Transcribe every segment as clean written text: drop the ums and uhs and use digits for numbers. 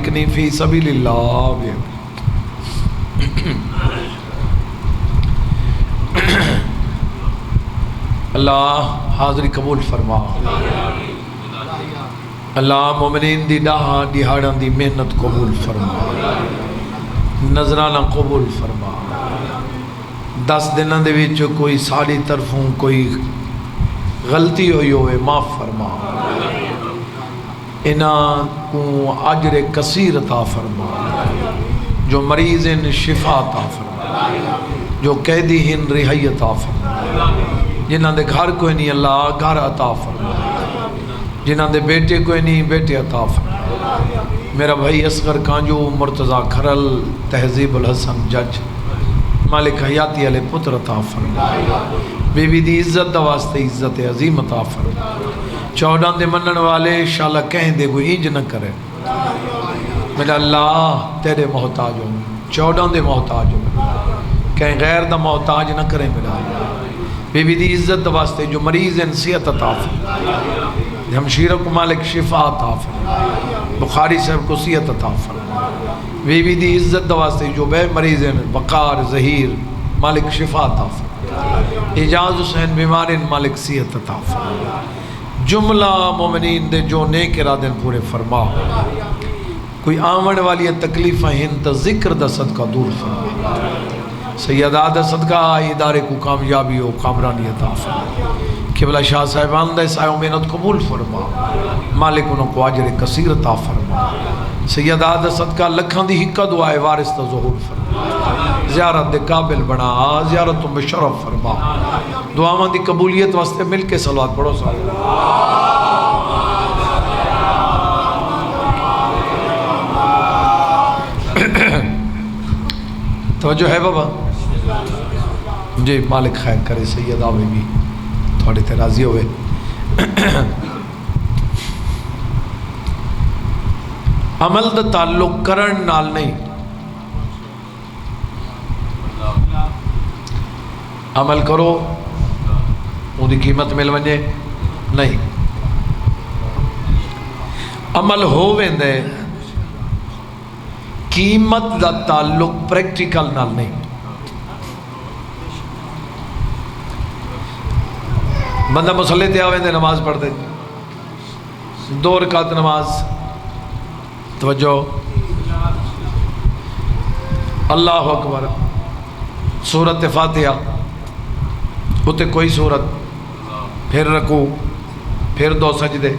کنی فی سبیل اللہ. اللہ حاضری قبول فرما. اللہ مومنین دی ڈاہاں دیہاڑاں دی محنت قبول فرما. نظرانہ قبول فرما. 10 دنوں دے وچ کوئی ساڑی طرفوں کوئی غلطی ہوئی ہوئے معاف فرما. انہاں کو اجر کثیر عطا فرما. جو مریض ان شفا عطا فرما. جو قیدی ان رہائی عطا فرما. جنہاں دے گھر کوئی نہیں اللہ گھر عطا فرما. جنہاں دے بیٹے کوئی نہیں بیٹے عطا فرما. میرا بھائی اصغر کانجو مرتضیٰ کھرل تہذیب الحسن جج مالک حیاتی علیہ پتر عطا فرما. بی بی دی عزت دا واسطے عزت عظیم عطا فرما. 14 دے منن والے انشاءاللہ کہیں دے کوئی انج نہ کرے. میرا اللہ تیرے محتاج ہوں. 14 دے محتاج ہوں. کہیں غیر دا محتاج نہ کریں. میرا بی بی دی عزت دا واسطے جو مریض ہیں صحت عطا فرما. ہمشیرہ کو مالک شفا عطا فرما. بخاری صاحب کو صحت عطا فرما. بی بی دی عزت دا واسطے جو بے مریض ہیں وقار ظہیر مالک شفا عطا فرما. اعجاز حسین بیمارین مالک صحت عطا فرما. جملہ مومنین دے جو نیک ارادن پورے فرما. کوئی آمن والی تکلیفیں ہیں تا ذکر دا صدقہ دور فرما. سیدہ دا صدقہ ادارے کو کامیابی ہو کامرانی عطا فرما. قبلہ شاہ صاحبان دا سایہ محنت قبول فرما. مالک انہوں کو اجر کثیر عطا فرما. سیدہ دا صدقہ لکھاں دی حقہ دعائے وارث دا ظہور فرما. زیارت دے قابل بنا زیارت تم بشرف فرما. دعاواں دی قبولیت واسطے مل کے صلوات پڑھو سارے. توجہ ہے بابا جی. مالک خیر کرے. سیدہ بھی تھوڑے تے راضی ہوئے. عمل دا تعلق کرن نال نہیں. عمل کرو ان دی قیمت مل ونجے نہیں. عمل ہو ویندے قیمت دا تعلق پریکٹیکل نال نہیں. بندہ مسلح تے آویں دے نماز پڑھ دے 2 رکعت نماز. توجہ اللہ اکبر. سورت فاتحہ اتے کوئی سورت پھر رکوع پھر 2 سجدے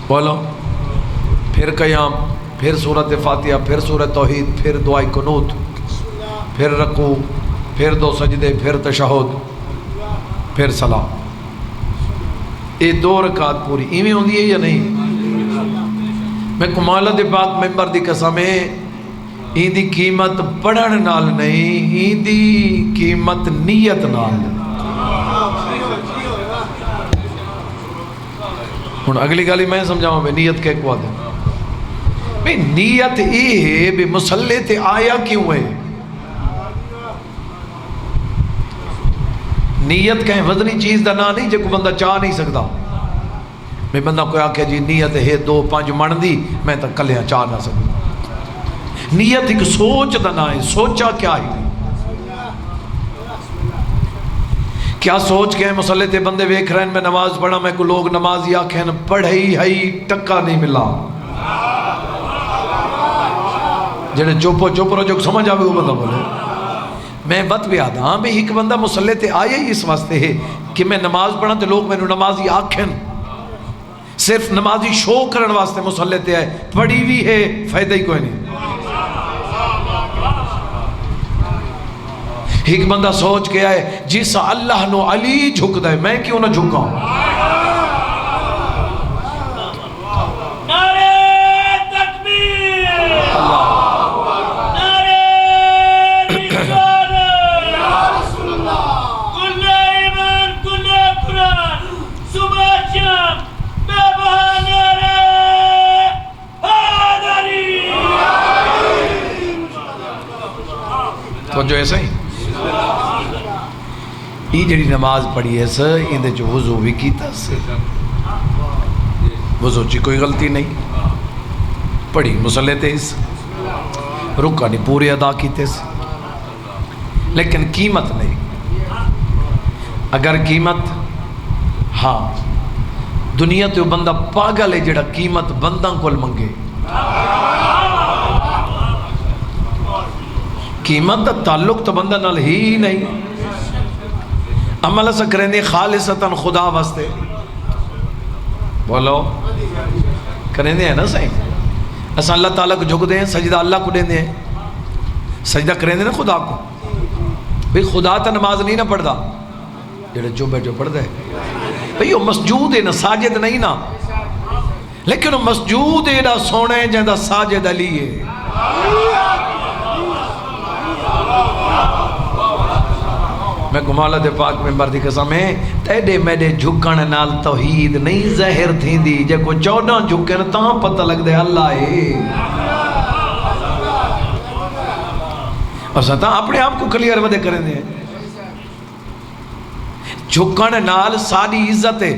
بولو پھر قیام پھر سورت فاتحہ پھر سورت توحید پھر دعائے قنوت پھر رکوع پھر 2 سجدے پھر تشہد پھر سلام. یہ 2 رکعت پوری ایویں ہوندی ہے یا نہیں؟ میں کمالہ دے پاک ممبر دی قسم ہے این دی قیمت پڑھن نال نہیں این دی قیمت نیت نال. ہن اگلی گالی میں سمجھاؤں میں نیت کے کو دے. بھئی نیت یہ ہے بھی مسلح تے آیا کیوں ہے. نیت کہیں وزنی چیز دا نا نہیں جو کو بندہ چاہ نہیں سکتا. میں بندہ کوئی آکھے جی نیت ہے 2-5 من دی میں تا کلیاں چاہ نہ سکوں. نیت ایک سوچ دا نا ہے. سوچا کیا ہے کیا سوچ کے مسلح تے بندے ویکھ رہے ہیں میں نماز پڑھا میں کو لوگ نمازی آکھیں پڑھائی ہائی ٹکا نہیں ملا. جڑے چوپ رو جو سمجھ آوے وہ بندہ بولے. میں بات بھی آدھا ہاں بھی ایک بندہ مسلح تے آیا ہی اس واسطے ہے کہ میں نماز پڑھا تو لوگ میں نمازی آکھیں. صرف نمازی شو کرن واسطے مسلح تے آئے پڑھی بھی ہے فائدہ ہی کوئی نہیں. ایک بندہ سوچ کے آئے جیسا اللہ نو علی جھک دے میں کیوں نہ جھکاؤں. نعرہ تکبیر نعرہ رسالت یا رسول اللہ کل ایمان کل قرآن صبح شام بے بہانے حیدری. تو جو ایسا ہی یہ جڑی نماز پڑھی ہے سر اندے جو وضو بھی کیتا سر وضو چی کوئی غلطی نہیں. پڑھی مسلے تے اس رکع نہیں پورے ادا کیتے سے، لیکن قیمت نہیں. اگر قیمت ہاں دنیا تے بندہ پاگل ہے جڑا قیمت بندہ کول منگے. قیمت دا تعلق تو بندہ نال ہی نہیں. عمل اسا کریں دے خالصتاً خدا واسطے، بولو کریں دے ہیں نا صحیح. اسا اللہ تعالیٰ کو جھک دیں، سجدہ اللہ کو دیں دیں، سجدہ کریں دے نا خدا کو. بھئی خدا تا نماز نہیں نہ پڑھدا، جڑے جو بیٹھو پڑھدا ہے. بھئی وہ مسجود ہے نا، ساجد نہیں نا، لیکن وہ مسجود ہے نا سونے جہاں ساجد علی ہے. میں کمالہ دے پاک میں مردی قسم ہے تیڑے میڈے جھکن نال توحید نہیں ظاہر تھی دی. جے کو 14 جھکن تاں پتہ لگ دے اللہ ہے. اور ستا اپنے آپ کو کلیئر ودے کریں دے. جھکن نال ساری عزت ہے.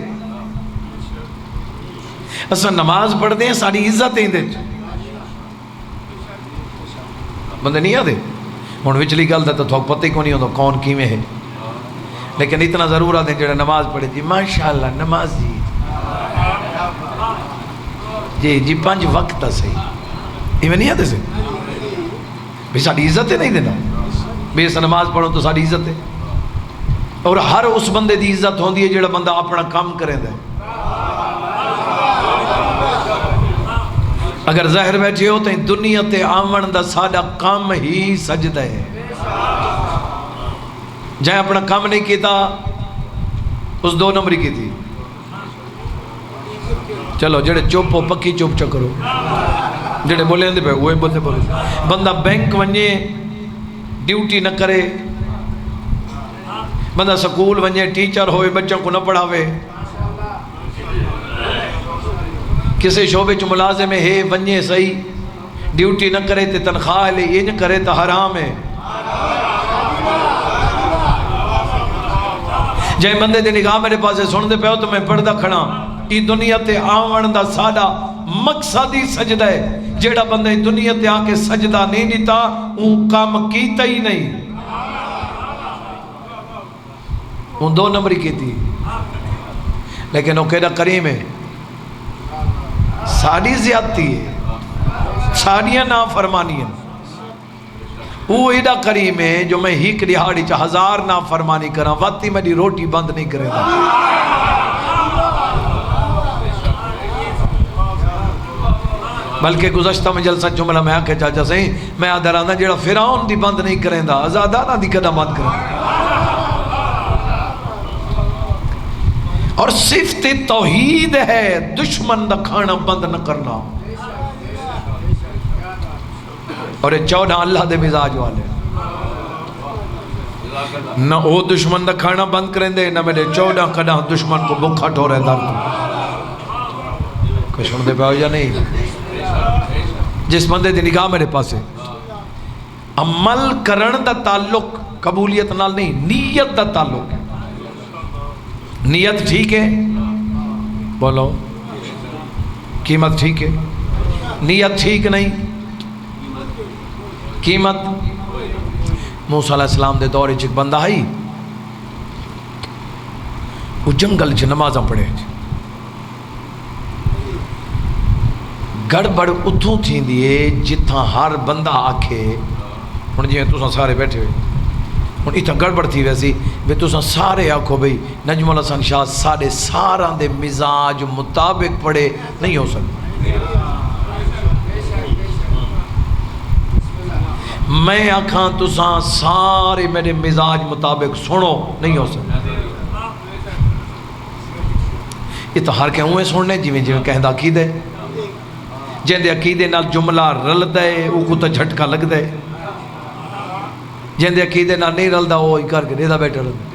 اسا نماز پڑھ دیں ساری عزت ہے دے بندے نہیں آدھے. ہون وچلی گل دا تو پتہ ہی کو نہیں ہوتا کون کیویں ہے، لیکن اتنا ضرور آدھے جڑے نماز پڑھے جی ماشاءاللہ نماز جی 5 وقت صحیح ایویں نہیں آدھے سے. بھی ساری عزت ہے نہیں دینا. بھی اس نماز پڑھو تو ساری عزت ہے. اور ہر اس بندے دی عزت ہوندی ہے جڑا بندہ اپنا کام کریں دے. اگر ظاہر بیٹھے ہو تو دنیا تے آمن دا ساڈا کام ہی سجدہ ہے. جائے اپنا کام نہیں کیتا اس 2 نمبری کی تھی. چلو جڑے چپ ہو پکی چپ چکرو، جڑے بولے اندے پہ وہی بولتے بولے. بندہ بینک ونجے ڈیوٹی نہ کرے، بندہ سکول ونجے ٹیچر ہوئے بچوں کو نہ پڑھاوے، کسی شعبے چ ملازم ہے ونجے صحیح ڈیوٹی نہ کرے تے تنخواہ لے یہ نہ کرے تو حرام ہے. جائے بندے دی نگاہ میرے پاسے سن دے پہ ہو تو میں پڑھدا کھڑا. ای دنیا تے آون دا ساڈا مقصد ہی سجدہ ہے. جیڑا بندہ دنیا تے آ کے سجدہ نہیں دیتا اون کام کیتا ہی نہیں. اون 2 نمبری کی تھی، لیکن وہ کیڑا کریم ہے. ساری زیادتی ہے، ساریاں نافرمانی ہیں. وہ ایڈا کریم ہے جو میں ہی کڑیاڑی 1000 نافرمانی کراں واتی میری روٹی بند نہیں کرے گا. بلکہ گزشتہ میں جلسہ جملہ میں آکے چاچا سہیں میں آدھر آدھا جیڑا فرعون دی بند نہیں کریں دا ازادانہ دی کدہ بند کریں. اور صفت توحید ہے دشمن دا کھانا بند نہ کرنا. اور یہ 14 اللہ دے مزاج والے نہ وہ دشمن دا کھانا بند کریں دے، نہ میرے 14 کھڑا دشمن کو بکھا ٹھورے درد. کوئی سن دے پہ ہو یا نہیں؟ جس بندے دی نگاہ میرے پاس ہے عمل کرن دا تعلق قبولیت نال نہیں، نیت دا تعلق ہے. نیت ٹھیک ہے، بولو قیمت ٹھیک ہے. نیت ٹھیک نہیں، قیمت. موسیٰ علیہ السلام دے دور ایک بندہ آئی، وہ جنگل چ نمازاں پڑھے. گڑبڑ اتھوں تھی دیئے جتھاں ہر بندہ آکھے. ہن جی تساں سارے بیٹھے ہوئے ہن اتھاں گڑبڑ تھی ویسی بھی تساں سارے آکھو بھئی نجم الحسن شاہ سارے ساراں دے مزاج مطابق پڑھے نہیں ہو سکتے. میں آکھاں تساں سارے میرے مزاج مطابق سنو نہیں ہو سکتے. یہ تو ہر کے ہوئے سننے جویں جویں کہندہ عقیدے جن دے عقیدے نال جملہ رل دے وہ کو تو جھٹکا لگ دے، جن دے عقیدے نال نہیں رل دا وہ ہی کر کے دے دا بیٹھا رل دے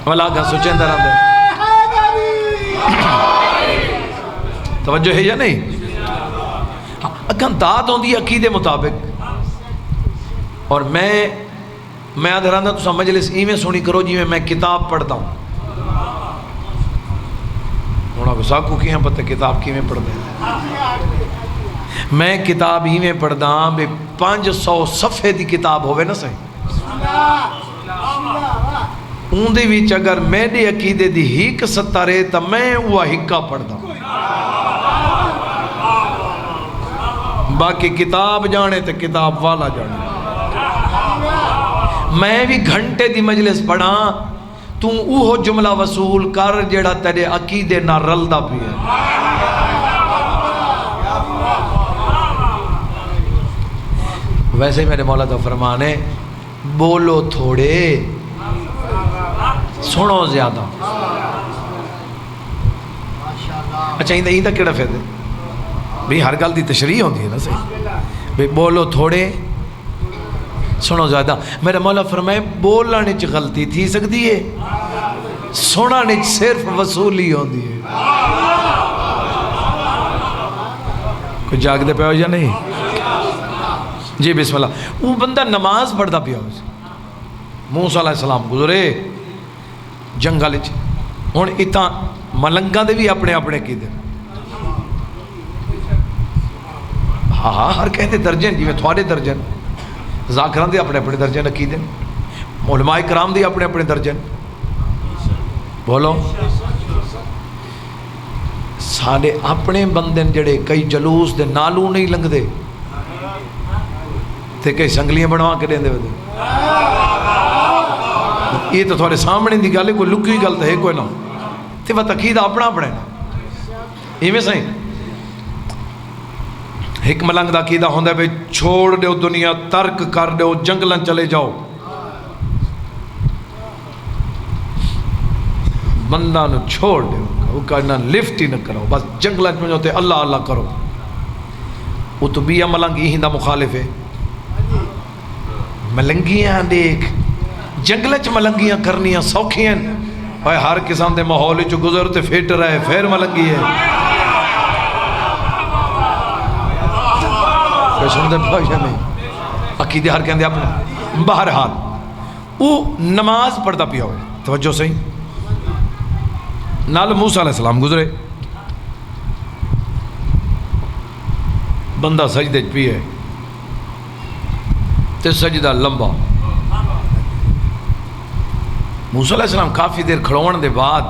والا گا سوچیں در آن دے. توجہ ہے یا نہیں؟ اکھن داد ہوں دی عقیدے مطابق. اور میں آدھر آندہ تو مجلس ایویں سونی کرو جی میں کتاب پڑھتا ہوں. ہونا بساکو کی ہیں پتہ کتاب کی میں پڑھ دیں. میں کتاب ہی میں پڑھدا بے 500 صفحے دی کتاب ہوئے نا صحیح اون دی وچ اگر میرے عقیدے دی ہیک ستارے تا میں وہ ہکا پڑھدا باقی کتاب جانے تے کتاب والا جانے میں بھی گھنٹے دی مجلس پڑھا تو اوہ جملہ وصول کر جڑا تیرے عقیدے نہ رلدا بھی ہے ویسے ہی میرے مولا تو فرمان ہے بولو تھوڑے سنو زیادہ اچھا ہی کیڑا فائدہ بھی ہر گل دی تشریح ہوتی ہے نا صحیح بھی بولو تھوڑے سنو زیادہ میرا مولا فرمائے بولنے چ غلطی تھی سکتی ہے سننے چ صرف وصولی ہوتی ہے کوئی جاگ دے پہ ہو یا نہیں جی بسم اللہ وہ بندہ نماز پڑھتا پیا موسیٰ علیہ السلام گزرے جنگل ہوں اتنا ملنگاں دے بھی اپنے اپنے کی دے ہاں ہر کہتے درجن جی میں تھوڑے درجن ذاکران دے اپنے اپنے درجن رکھی دیں علماء کرام دے اپنے اپنے درجن بولو سارے اپنے بندن جڑے کئی جلوس دے نالوں نہیں لنگ دے تے کئی سنگلیاں بنوا کے دیں دے یہ تو تھوڑے سامنے دی گل ہے کوئی لکی گل تو ہے کوئی نہ تے وہ عقیدہ اپنا اپنے یہ میں صحیح ایک ملنگ دا عقیدہ ہوندہ ہے بھئی چھوڑ دیو دنیا ترک کر دیو جنگلن چلے جاؤ بندہ نو چھوڑ دیو وہ کہنا لفٹ ہی نہ کرو بس جنگلن میں جاتے اللہ اللہ کرو وہ تو بیا ملنگ ہی دا مخالف ہے ملنگیاں دیکھ جنگلچ ملنگیاں کرنیاں سوکھیاں اور ہر قسم دے ماحول جو گزرتے فیٹ رہے پھر ملنگی ہے کوئی سندر بھائیہ نہیں عقیدے ہر کہندے اپنا بہرحال وہ نماز پڑھتا پیا ہوئے توجہ صحیح نال موسیٰ علیہ السلام گزرے بندہ سجدے پی ہے تے سجدہ لمبا موسیٰ علیہ السلام کافی دیر کھڑوان دے بعد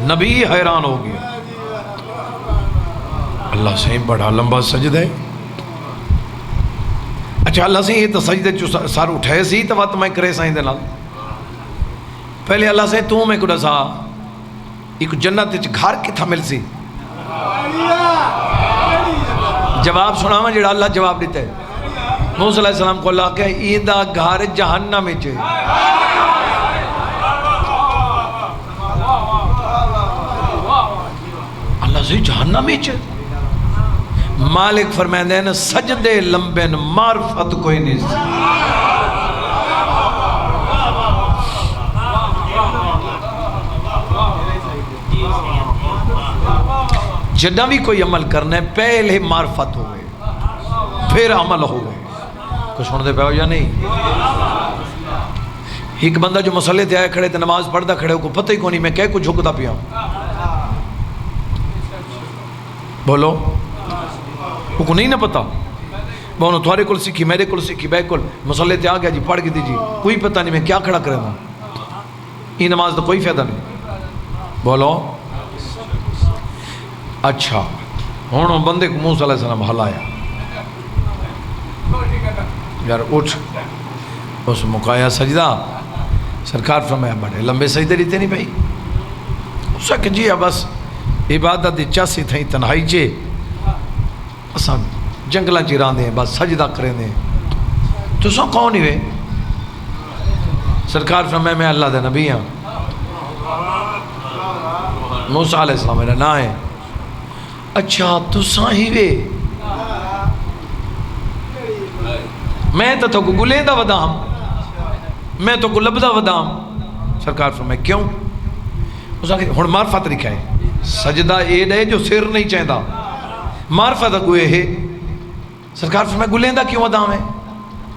نبی حیران ہو گیا اللہ سے بڑا لمبا سجدہ ہے اچھا اللہ سے یہ تو سجدے جو سار اٹھائے سی تو وقت میں کرے سائیں دے نال پہلے اللہ سے تو میں کڑا سا ایک جنت گھر کی تھا مل سی جواب سنا میں جڑا اللہ جواب دیتا ہے موسیٰ علیہ السلام کو اللہ کہے ایدہ گھر جہنم میں چھے اللہ سے جہنم میں چھے مالک فرمائندے ہیں سجدے لمبین معرفت کوئی نہیں جدہ بھی کوئی عمل کرنا ہے پہلے معرفت ہوئے پھر عمل ہوئے کچھ سن دے پہ ہو یا نہیں ایک بندہ جو مسئلے تے آئے کھڑے تے نماز پڑھتا کھڑے کو پتہ ہی کو نہیں میں کہہ کچھ جھکتا پیا بولو وہ کو نہیں نہ پتا وہ انہوں تھوڑے کل سیکھی میرے کل سیکھی بے کل مسئلے تے آ گیا جی پڑھ کے دیجی کوئی پتہ نہیں میں کیا کھڑا کرے ہوں یہ نماز تو کوئی فائدہ نہیں بولو اچھا ہونوں بندے کو موسیٰ علیہ السلام ہلایا یار اٹھ اس مقایا سجدہ سرکار فرمایا بڑے لمبے سجدے لیتے نہیں بھائی اس کہ جی بس عبادت دی چاسی تھیں تنہائی چے اساں جنگلہ چیران دیں بس سجدہ کریں دیں تو سو کون ہی وے سرکار فرمایا میں اللہ دے نبی ہاں موسیٰ علیہ السلام میرا نا ہے اچھا تو ساہی وے میں تو کو گلے دا ودام میں تو کو لبدا ودام سرکار فرمائے کیوں اس آگے ہون معرفت لکھا ہے سجدہ ایڈ ہے جو سر نہیں چاہتا معرفت کوئے ہے سرکار فرمائے گلے دا کیوں ودام ہے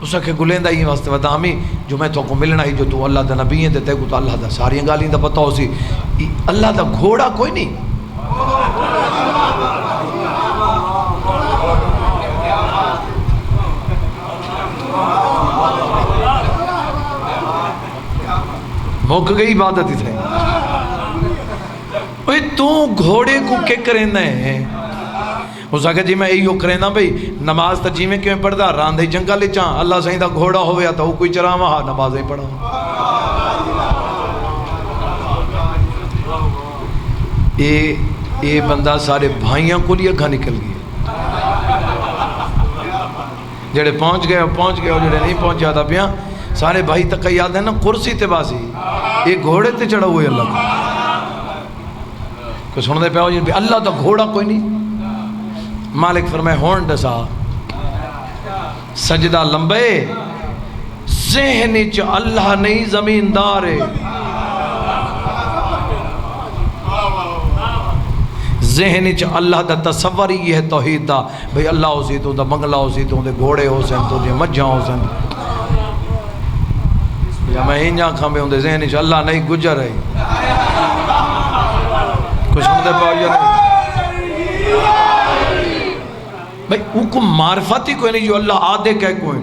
اس آگے گلے دا ہی واسطے ودام ہی جو میں تو کو ملنا ہی جو تو اللہ دا نبی ہیں تے کو تو اللہ دا ساری گالیں دا پتہ ہو سی اللہ دا گھوڑا کوئی نہیں مک گئی عبادت ہی تھے اوہ تو گھوڑے کو کیا کرنا ہے اس آگے جی میں ایو کرنا بھئی نماز تا جی میں کیوں پڑھدا راندھے جنگا لے چاہاں اللہ سہیں دا گھوڑا ہویا تا وہ کوئی چراما ہاں نماز ہی پڑھا یہ بندہ سارے بھائیاں کو لیا گھا نکل گئے جڑے پہنچ گئے اور جڑے نہیں پہنچ جاتا پیا سارے بھائی تک یاد ہے نا کرسی تے باسی یہ گھوڑے تے چڑھا ہوئے اللہ کو کوئی سن دے پیا ہو اللہ تا گھوڑا کوئی نہیں مالک فرمائے ہون ڈسا سجدہ لمبے ذہن چ اللہ نہیں زمیندار ہے ذہن چ اللہ دا تصور ہی ہے توحید دا بھئی اللہ ہو سی تو دا منگلہ ہو سی تو دے گھوڑے ہو سن تو دے مجھاں ہو سن یا میں ہی جہاں کھامے ہوں دے ذہن چ اللہ نہیں گجر ہے کچھ سن دے پاؤ یا نہیں بھئی وہ کو معرفت ہی کوئی نہیں جو اللہ آدھے کہہ کوئی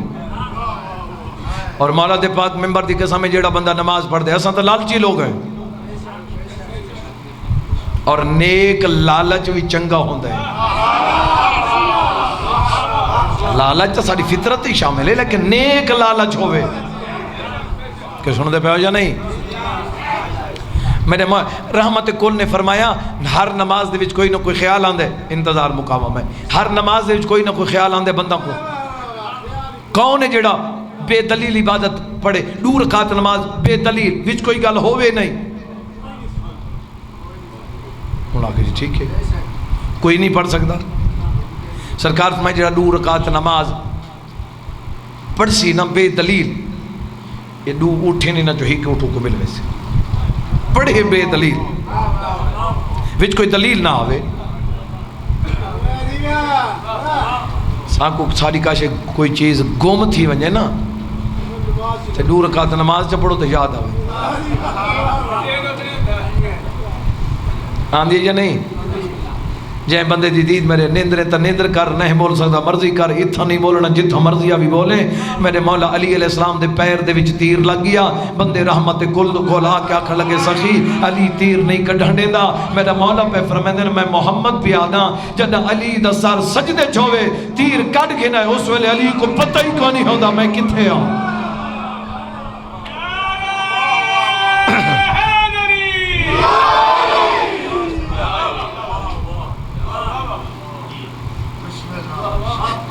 اور مولا دے پاک ممبر دی قسم میں جیڑا بندہ نماز پڑھ دے ایسا تو لالچی لوگ ہیں اور نیک لالچ بھی چنگا ہوندہ ہے لالچ تو ساری فطرت ہی شامل ہے لیکن نیک لالچ ہوئے کہ سن دے پہ ہو یا نہیں میرے رحمت کل نے فرمایا ہر نماز دے وچ کوئی نہ کوئی خیال آندے انتظار مقامہ میں ہر نماز دے وچ کوئی نہ کوئی خیال آندے بندہ کو کون ہے جڑا بے دلیل عبادت پڑھے 2 رکعت نماز بے دلیل وچ کوئی گل ہوئے نہیں انہاں کہ جی ٹھیک ہے کوئی نہیں پڑھ سکتا سرکار فرمائے جڑا 2 رکعت نماز پڑھ سی نہ بے دلیل یہ 2 اٹھے نہیں نہ جو ہی کہ اٹھو کو مل ویسے پڑھے بے دلیل وچ کوئی دلیل نہ آوے ساکو ساری کاشے کوئی چیز گم تھی ونجے نا 2 رکعت نماز چ پڑھو تو یاد آوے آندھی یا نہیں جائیں بندے دی دید میرے نیندرے تا نیندر کر نہیں بول سکتا مرضی کر اتھا نہیں بولنا جتھا مرضیہ بھی بولے میرے مولا علی علیہ السلام دے پیر دے وچ تیر لگ گیا بندے رحمت کل گولا کیا کھڑ لگے سخی علی تیر نہیں کڑھنے دا میرا مولا پہ فرمیدن میں محمد پہ آدھا جدہ علی دا سار سجدے چھوے تیر کڑ گھنا ہے اس ویلے علی کو پتہ ہی کو نہیں ہوتا میں کتھے آؤں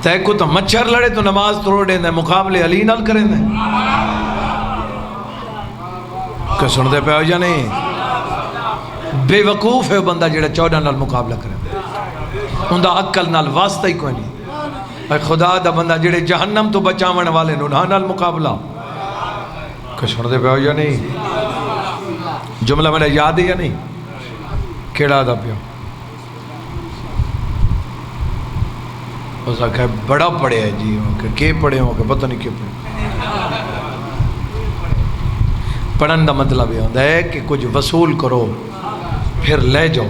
تے کو تو مچھر لڑے تو نماز توڑے دیں مقابلے علی نال کریں دیں کہ سن دے پہ ہو یا نہیں بے وقوف ہے بندہ جڑا 14 نال مقابلہ کریں ان دا عقل نال واسطہ ہی کوئی نہیں اے خدا دا بندہ جڑے جہنم تو بچاون والے نونا نال مقابلہ کہ سن دے پہ ہو یا نہیں جملہ میرا یاد ہے یا نہیں کیڑا دا پیو اس آکھا بڑا پڑے ہے جی کہ پڑھے ہوں کہ پتہ نہیں کیوں پڑھے پڑھن دا مطلب یہ ہوتا ہے کہ کچھ وصول کرو پھر لے جاؤ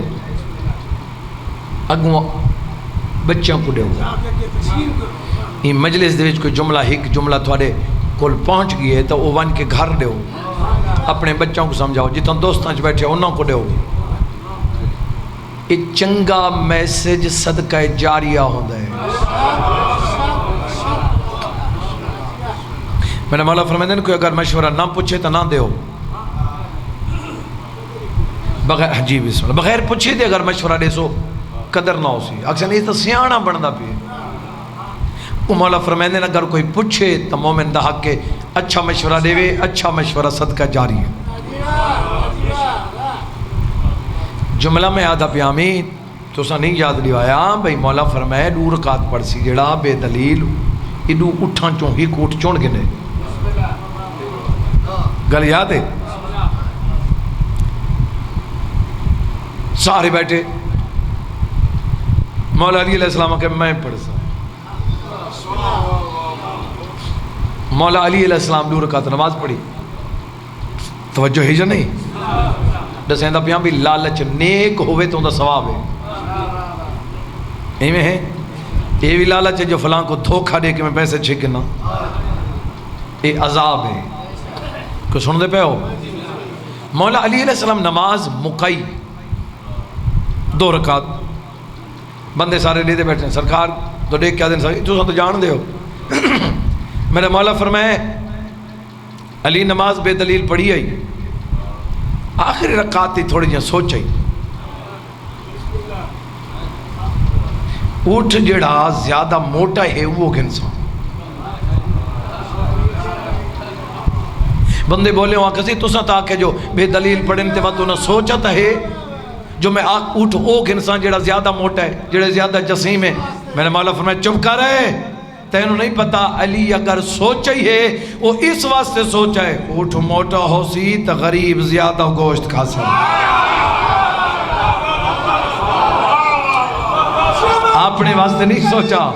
اگوں بچوں کو دے یہ مجلس دے وچ کوئی جملہ ایک جملہ تھوڑے کول پہنچ گئی ہے تو وہ ون کے گھر دے اپنے بچوں کو سمجھاؤ جتنا دوستاں چ بیٹھے انہوں کو دے یہ چنگا میسج صدقہ جاریہ ہوتا ہے میں نے مولا فرمائے دیں کوئی اگر مشورہ نہ پوچھے تو نہ دیو بغیر جی بسم اللہ بغیر پوچھے دے اگر مشورہ دے سو قدر نہ ہو سی اکثر نہیں تو سیانا بڑھنا پی وہ مولا فرمائے دیں اگر کوئی پوچھے تو مومن دا حق کے اچھا مشورہ دے وے اچھا مشورہ صدقہ جاری ہے جملہ میں آدھا پیامی تو سا نہیں یاد لیوایا بھئی مولا فرمائے 2 رکعت پڑھ سی جڑا بے دلیل ایڈو اٹھاں چون ہی کوٹ چون گنے گل یاد ہے سارے بیٹھے مولا علی علیہ السلام کہ میں پڑھ سا مولا علی علیہ السلام 2 رکعت نماز پڑھی توجہ ہی جو نہیں دسیں دا پیاں بھی لالچ نیک ہوئے تو دا ثواب ہے ایمیں ہے یہ بھی لالچ ہے جو فلاں کو دھوکھا دے کہ میں پیسے چھکنا یہ عذاب ہے کوئی سن دے پہ ہو مولا علی علیہ السلام نماز مکئی 2 رکعت بندے سارے لیتے بیٹھے ہیں سرکار تو دیکھ کیا دن سارے تو جان دے ہو میرے مولا فرمائے علی نماز بے دلیل پڑھی آئی آخری رکعت تھی تھوڑی جہاں سوچ آئی اٹھ جڑا زیادہ موٹا ہے وہ گھنسا بندے بولے وہاں کسی تو سا تاکہ جو بے دلیل پڑھن تے وقت انہوں سوچا تا ہے جو میں اٹھ او گھنسا جڑا زیادہ موٹا ہے جڑا زیادہ جسیم ہے میرے مولا فرمائے چپ کر رہے تینوں نہیں پتا علی اگر سوچا ہی ہے وہ اس واسطے سوچا ہے اٹھ موٹا ہو سی تا غریب زیادہ گوشت کھا سا اپنے واسطے نہیں سوچا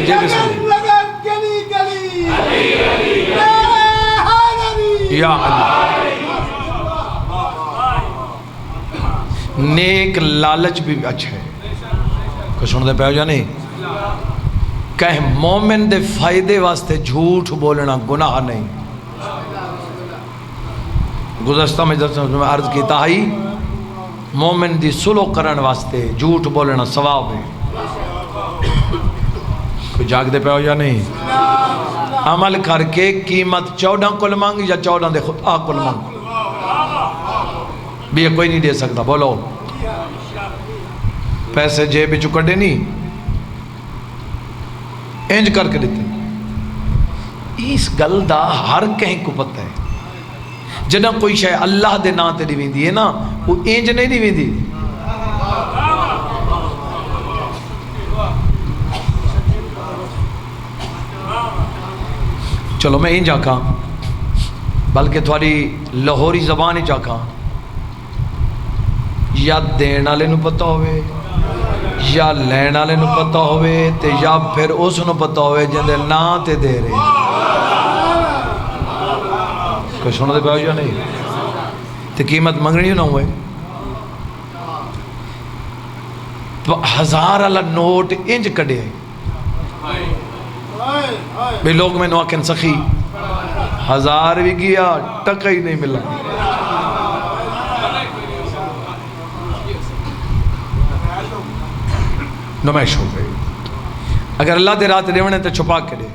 جی بسم یا اللہ نیک لالچ بھی اچھا ہے کوئی سن دے پہ ہو جا نہیں کہ مومن دے فائدے واسطے جھوٹ بولنا گناہ نہیں گزشتہ میں عرض کی تاہی مومن دی سلو کرن واسطے جھوٹ بولنا ثواب ہے کوئی جاگ دے پہ ہو یا نہیں عمل کر کے قیمت 14 کل مانگ یا 14 دے خدا کل مانگ بھی کوئی نہیں دے سکتا بولو پیسے جیب چکڑے نہیں انج کر کے دیتے اس گل دا ہر کہیں کو پتہ ہے جنہ کوئی شے اللہ دے نا تے دیویں دی ہے نا وہ انج نہیں دیویں دی چلو میں انج آکھاں بلکہ تھوڑی لاہوری زبان ہی چاکھاں یا دین والے نو پتہ ہوئے یا لین والے نو پتہ ہوئے تے یا پھر اس نو پتہ ہوئے جن دے نا تے دے رہے کوئی سنو دے پہ ہو یا نہیں تے قیمت منگنی نہ ہوئے 1000 والا نوٹ انج کڑے بے لوگ میں نواکن سخی 1000 بھی گیا ٹکا ہی نہیں ملا نمائش ہو گئی اگر اللہ دے رات دیونے تو چھپا کے دے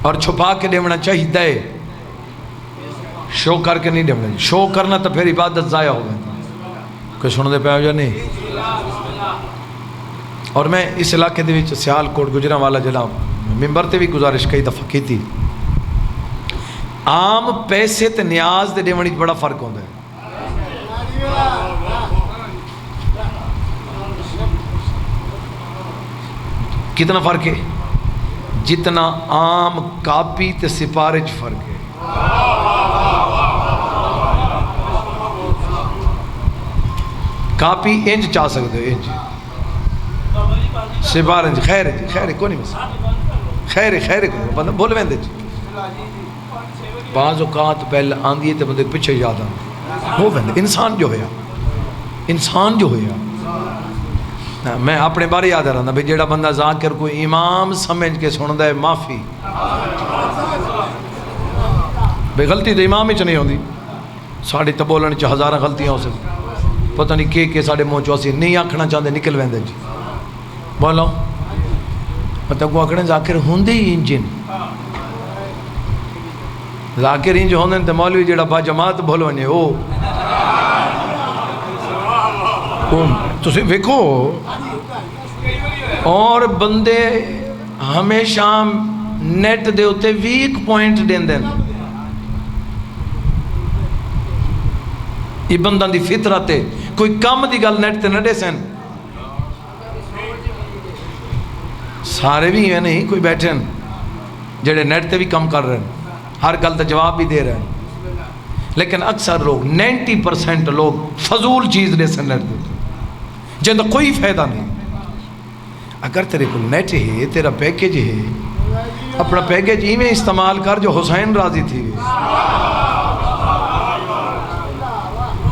اور چھپا کے دیونا چاہیے دے شو کر کے نہیں دیونا شو کرنا تو پھر عبادت ضائع ہو گئی کوئی سنو دے پہ ہو جا نہیں اور میں اس علاقے دے وچ سیال کوٹ گجرا والا جناب ممبر تے بھی گزارش کئی دفعہ کی تھی عام پیسے تے نیاز دے دیوانی بڑا فرق ہوتا ہے کتنا فرق ہے جتنا عام کاپی تے سپارج فرق ہے کاپی انج چاہ سکتے ہو انج سپارج خیر جی خیر کو نہیں بس خیر کو بندہ بول ویندے جی بعض اوقات پہلے آندھی ہے تے بندے پیچھے یاد آندھی وہ ویندے انسان جو ہویا میں اپنے بارے یاد رہا بھئی جیڑا بندہ ذاکر کو امام سمجھ کے سندا ہے معافی بھئی غلطی تو امام ہی چ نہیں ہوندی ساڑی تو بولنے چ ہزاراں غلطیاں ہو سکتی پتہ نہیں کہ ساڑے منہ چوں اسی نہیں آکھنا چاہندے نکل ویندے جی بولو مطلب کو آکھنے ذاکر ہوندے ہی انجن ذاکر انج ہوندے تے مولوی جیڑا با جماعت بولونے او تسی ویکھو اور بندے ہمیشہ نیٹ دے ہوتے ویک پوائنٹ دین دین یہ بندہ دی فطرت ہے کوئی کم دی گل نیٹ تے نہ دے سن سارے بھی ہیں نہیں کوئی بیٹھے ہیں جڑے نیٹ تے بھی کم کر رہے ہیں ہر گل تے جواب بھی دے رہے ہیں لیکن اکثر لوگ 90% لوگ فضول چیز دے سن نیٹ دے جن کا کوئی فائدہ نہیں اگر تیرے کو نیٹ ہے تیرا پیکیج ہے اپنا پیکیج ہی میں استعمال کر جو حسین راضی تھی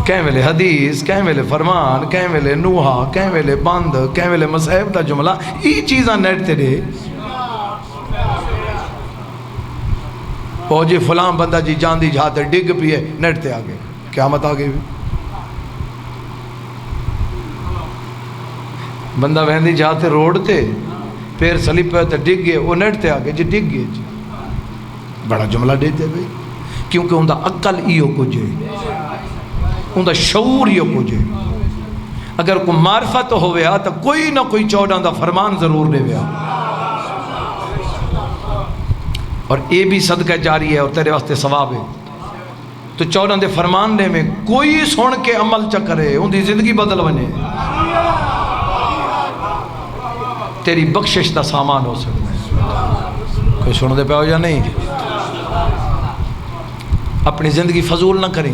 کہیں ویلے حدیث کہیں ویلے فرمان کہیں ویلے نوحہ کہیں ویلے بند کہیں ویلے مصحف دا جملہ یہ چیزاں نیٹ تے دے وہ جی فلاں بندہ جی جاندی جہاتے ڈگ پیے نیٹ تے آگے قیامت آگے بھی بندہ وہندی جہاتے روڈ تے پیر سلیپ پہ تے ڈگ گئے وہ نیٹ تے آگے جی ڈگ گئے جی بڑا جملہ دیتے بھئی کیونکہ ان دا عقل ایو کو جے ان دا شعور ایو کو جے اگر کوئی معرفت ہوئے تو کوئی نہ کوئی 14 دا فرمان ضرور دے ویا اور یہ بھی صدقہ جاری ہے اور تیرے واسطے ثواب ہے تو 14 دے فرمان دے میں کوئی سن کے عمل چکرے ان دی زندگی بدل بنے تیری بخشش دا سامان ہو سکتا ہے کوئی سن دے پہ ہو یا نہیں اپنی زندگی فضول نہ کریں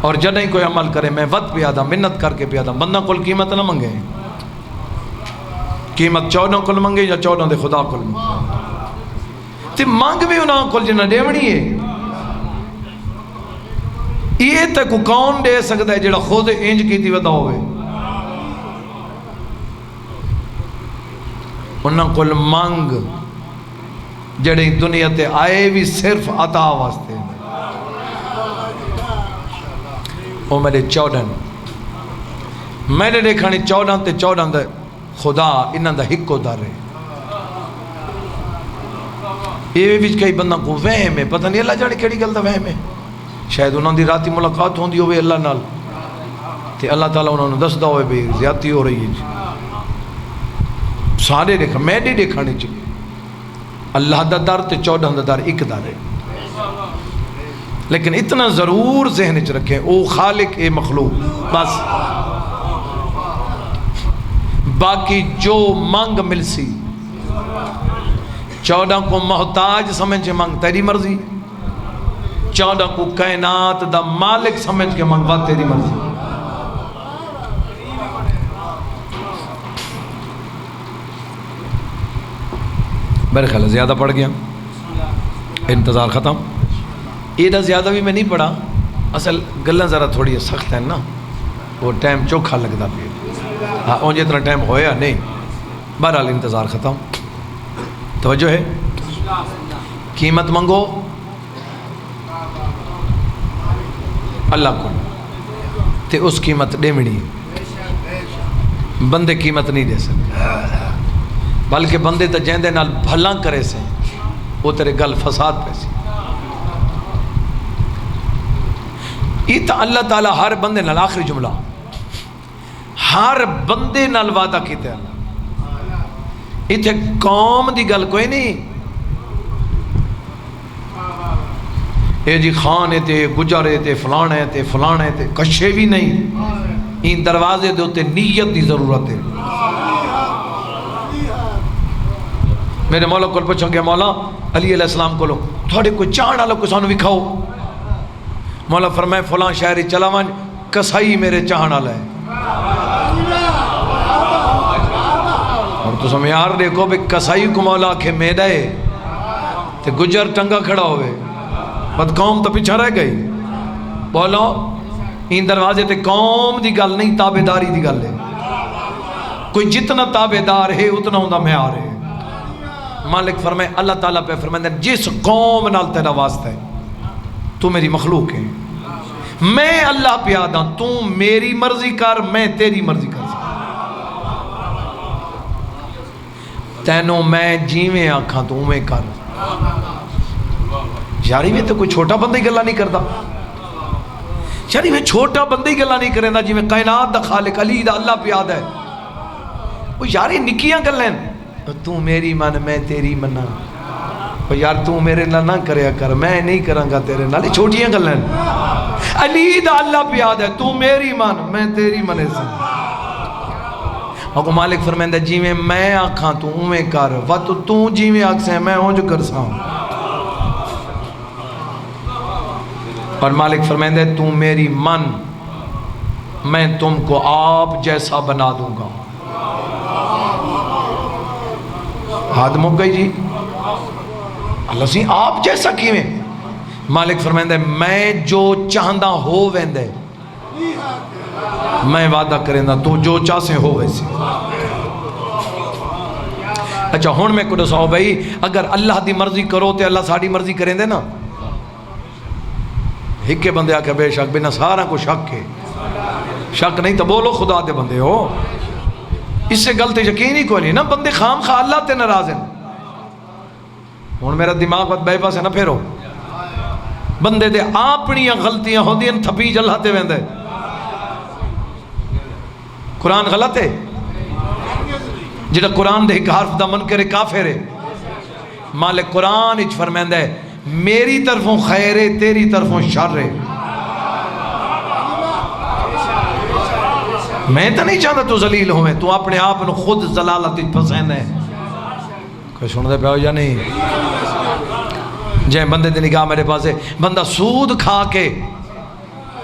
اور جب نہیں کوئی عمل کرے میں وقت پہ آدھا منت کر کے پہ آدھا بندہ کل قیمت نہ منگے قیمت 14 کل منگے یا 14 دے خدا کل منگے تے مانگ بھی انہاں کل جنہ دیونی ہے یہ تے کو کون دے سکتا ہے جڑا خود انج کی تھی ودا ہوئے انہاں کل مانگ جڑے دنیا تے آئے بھی صرف عطا واسطے وہ میرے 14 میں نے دیکھا نہیں 14 تے 14 دے خدا انہاں دا ہکو در ہے یہ بھی کئی بندہ کو وہم ہے پتہ نہیں اللہ جانے کیڑی گل دا وہم ہے شاید انہاں دی راتی ملاقات ہوندی ہوئے اللہ نال تے اللہ تعالیٰ انہوں نے دس دا ہوئے بھی زیادتی ہو رہی ہے سارے دیکھا میں نہیں دیکھا نہیں چاہیے اللہ دا در تے 14 دا در ایک در ہے لیکن اتنا ضرور ذہن چ رکھیں او خالق اے مخلوق بس باقی جو مانگ مل سی 14 کو محتاج سمجھ مانگ تیری مرضی 14 کو کائنات دا مالک سمجھ کے مانگ بات تیری مرضی میرے خیال ہے زیادہ پڑھ گیا انتظار ختم یہ دا زیادہ بھی میں نہیں پڑھا اصل گلیں ذرا تھوڑی سخت ہیں نا وہ ٹائم چوکھا لگتا پہ ہاں اون جتنا ٹائم ہویا نہیں بہرحال انتظار ختم توجہ ہے قیمت منگو اللہ کو تے اس قیمت ڈیمڑی بندے قیمت نہیں دے سکتے بلکہ بندے تا جیندے نال بھلا کرے سے وہ تیرے گل فساد پہ سی یہ تا اللہ تعالیٰ ہر بندے نال آخری جملہ ہر بندے نال وعدہ کیتے ہیں اتھے قوم دی گل کوئی نہیں اے جی خان تے گجر تے فلانے تے فلانے تے کشے بھی نہیں ان دروازے دے ہوتے نیت دی ضرورت ہے میرے مولا کو پوچھو کہ مولا علی علیہ السلام کو لو تھوڑے کوئی چاہنا لو کوئی سانو بھی کھاؤ مولا فرمائے فلاں شہری چلا ون کسائی میرے چاہنا لے اور تو سمجھ یار دیکھو بھئی کسائی کو مولا کہ میڈے تے گجر ٹنگا کھڑا ہوئے بد قوم تو پیچھا رہ گئی بولو ان دروازے تے قوم دی گل نہیں تابداری دی گل ہے کوئی جتنا تابدار ہے اتنا ہوں دا معیار ہے مالک فرمائے اللہ تعالیٰ پہ فرمائے جس قوم نال تیرا واسطہ ہے تو میری مخلوق ہے میں اللہ پہ آدھا تو میری مرضی کر میں تیری مرضی کر تینوں میں جیویں آنکھاں تو میں کر یاری میں تو کوئی چھوٹا بندہ ہی گلہ نہیں کرتا یاری میں چھوٹا بندہ ہی گلہ نہیں کریں دا جی میں کائنات دا خالق علی دا اللہ پہ آدھا ہے وہ یاری نکیاں کر لیں تو میری من میں تیری منا یار تو میرے نال نہ کریا کر میں نہیں کروں گا تیرے نال چھوٹیاں گلاں علی دا اللہ پہ یاد ہے تو میری من میں تیری منے سے اور مالک فرمائندہ جی میں آکھاں تو اویں کر و تو جی میں آکھ سے میں اونج کر ساں اور مالک فرمائندہ تو میری من میں تم کو آپ جیسا بنا دوں گا ہاتھ مک گئی جی اللہ سی آپ جیسا کیویں مالک فرمائندہ میں جو چاہندہ ہو ویندے میں وعدہ کریں دا تو جو چاہ سے ہو ویسے اچھا ہون میں کو دساؤ بھائی اگر اللہ دی مرضی کرو تو اللہ ساڑی مرضی کریں دے نا ہکے بندے آکے بے شک بنا سارا کو شک ہے شک نہیں تو بولو خدا دے بندے ہو اس سے غلط یقین ہی کوئی نہیں نا بندے خام خواہ اللہ تے ناراض ہیں ہون میرا دماغ بات بے پاس ہے نا پھیرو بندے دے اپنی غلطیاں ہو دیں تھپیج اللہ تے ویندے قرآن غلط ہے جڑا قرآن دے ایک حرف دا منکر کافر ہے مالک قرآن اچ فرمائندہ ہے میری طرفوں خیر ہے تیری طرفوں شر ہے میں تو نہیں چاہتا تو ذلیل ہوئے تو اپنے آپ نے خود ضلالت پسند ہے کوئی سن دے پہ ہو یا نہیں جائیں بندے دی نگاہ میرے پاس ہے بندہ سود کھا کے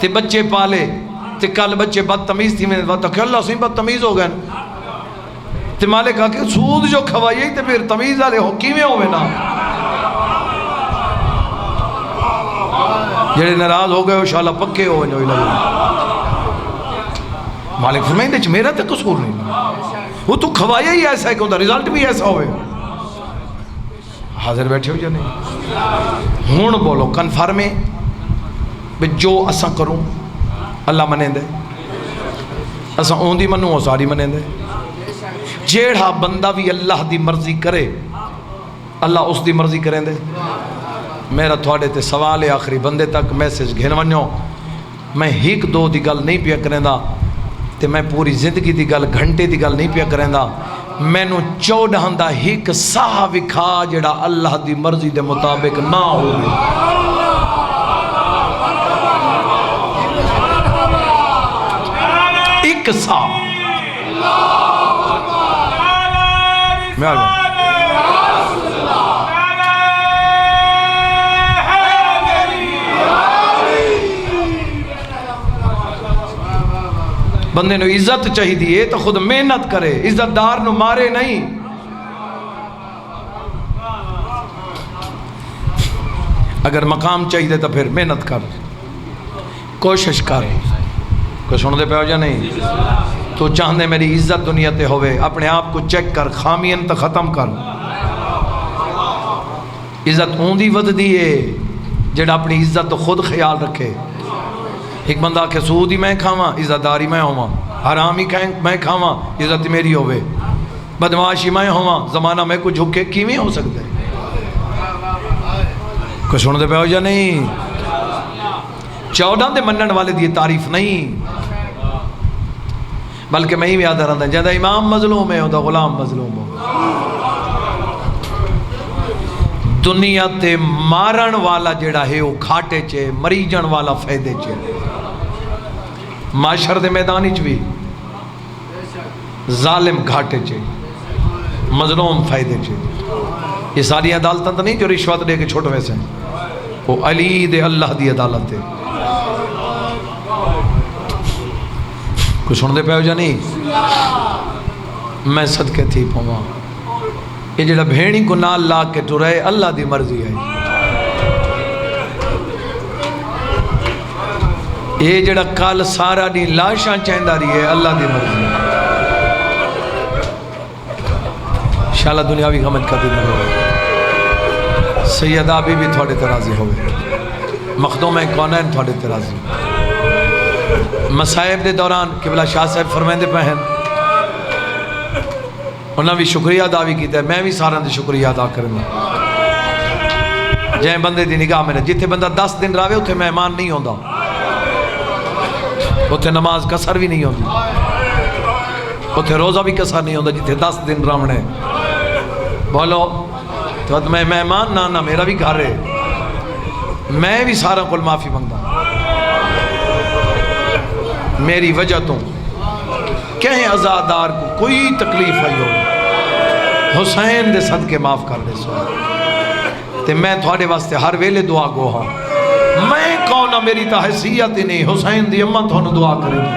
تے بچے پالے تے کل بچے بدتمیز تھی میں نے کہ اللہ سے بدتمیز ہو گئے تے مالک کہا کہ سود جو کھوائیے تے پھر تمیز والے ہو کیویں ہوئے نا جڑے ناراض ہو گئے انشاءاللہ پکے ہو جو مالک فرمائیں دے میرا تے قصور نہیں وہ تو کھوایا ہی ایسا ہے کہ انہا رزلٹ بھی ایسا ہوئے حاضر بیٹھے ہو یا نہیں ہون بولو کنفرم ہے جو اساں کروں اللہ منیں دے اساں اون دی منوں ساری منیں دے جیڑا بندہ بھی اللہ دی مرضی کرے اللہ اس دی مرضی کریں دے میرا تھوڑے تے سوال ہے آخری بندے تک میسیج گھن ونیو میں ہیک دو دی گل نہیں پیا کریں دا تے میں پوری زندگی دی گل گھنٹے دی گل نہیں پیا کریں دا میں نو 14 دا ہیک ساہ وکھا جڑا اللہ دی مرضی دے مطابق نہ ہوگی ایک ساہ بندے نو عزت چاہی دیئے تو خود محنت کرے عزت دار نو مارے نہیں اگر مقام چاہی دے تو پھر محنت کر کوشش کر کوئی سن دے پہ ہو جا نہیں تو چاہنے میری عزت دنیا تے ہوئے اپنے آپ کو چیک کر خامین تا ختم کر عزت اوندی ود دیئے جڑا اپنی عزت تو خود خیال رکھے ایک بندہ کہ سودی میں کھاواں عزت داری میں ہوا حرامی میں کھاواں عزت میری ہوئے بدماشی میں ہوا زمانہ میں کچھ جھکے کیویں ہو سکتے کوئی سن دے پہ ہو جا نہیں 14 دے منن والے دی تعریف نہیں بلکہ میں ہی یاد رہتا جہاں امام مظلوم ہے ہوتا غلام مظلوم ہو دنیا تے مارن والا جڑا ہے وہ کھاٹے چے مریجن والا فائدے چے معاشر دے میدانی چوی ظالم گھاٹے چے مظلوم فائدے چے یہ ساری عدالتاں تو نہیں جو رشوت دے کے چھوٹ ویسے ہیں وہ علی دے اللہ دی عدالت ہے کچھ سن دے پہ ہو جا نہیں میں صدقے تھی پہواں یہ جڑا بھیڑی کو نال لا کے تو رہے اللہ دی مرضی ہے یہ جڑا کال سارا دی لاشاں چہندہ رہی ہے اللہ دی مرضی ہے انشاءاللہ دنیاوی غمت کا دن ہوئے سیدہ بھی تھوڑے ترازی ہوئے مخدوم کونین تھوڑے ترازی مسائب دے دوران قبلہ شاہ صاحب فرمائندے پہن انہاں بھی شکریہ ادا بھی کیتا ہے میں بھی سارا دے شکریہ ادا کرنا جائیں بندے دی نگاہ میں جتھے بندہ 10 دن راوے اتھے مہمان نہیں ہوندہ اتھے نماز کسر بھی نہیں ہوندی اتھے روزہ بھی کسر نہیں ہوندہ جتھے 10 دن راونے بولو تو میں مہمان نہ میرا بھی گھر ہے میں بھی سارا کل معافی مانگتا میری وجہ تو کہیں عزادار کو کوئی تکلیف آئی ہو حسین دے صدقے معاف کر دے سو تے میں تھوڑے واسطے ہر ویلے دعا گو ہاں میں کون میری تا حیثیت نہیں حسین دی امت ہونے دعا کرے گی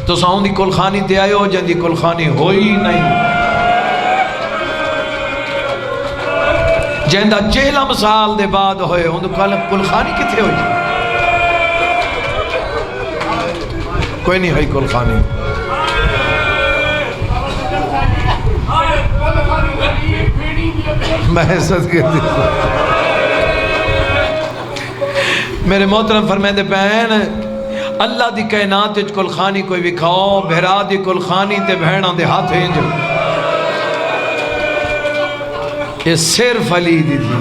تو ساؤں دی کل خانی تے آئے ہو جن دی کل خانی ہوئی نہیں جہندہ 16 سال دے بعد ہوئے ہوں تو کل خانی کتھے ہوئی کوئی نہیں ہوئی کل خانی میں صدقے دی میرے محترم فرمیندے پہن اللہ دی کائنات وچ کل خانی کوئی وکھاؤ بہرا دی کل خانی تے بہناں دے ہاتھ انج یہ صرف علی دی تھی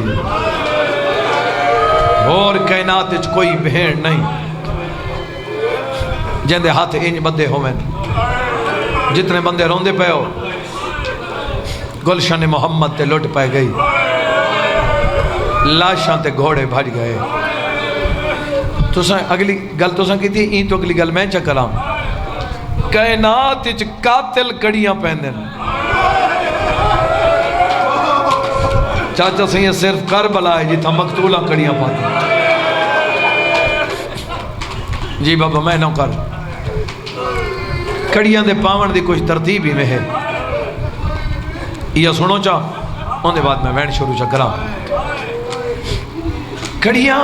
اور کائنات وچ کوئی بہن نہیں جن دے ہاتھ انج بدے ہوئے جتنے بندے روندے پہ ہو گلشن محمد تے لٹ پائے گئی لاشاں تے گھوڑے بھج گئے اگلی گل تو کی تھی این تو اگلی گل میں چکراں کائنات وچ قاتل کڑیاں پہندے چاچا سید صرف کربلا ہے جتھا مقتولاں کڑیاں پاتے جی بابا میں نہ کر کڑیاں دے پاون دی کچھ ترتیب ہی میں ہے یہ سنو چاہ ان دے بعد میں وین شروع چکراں کڑیاں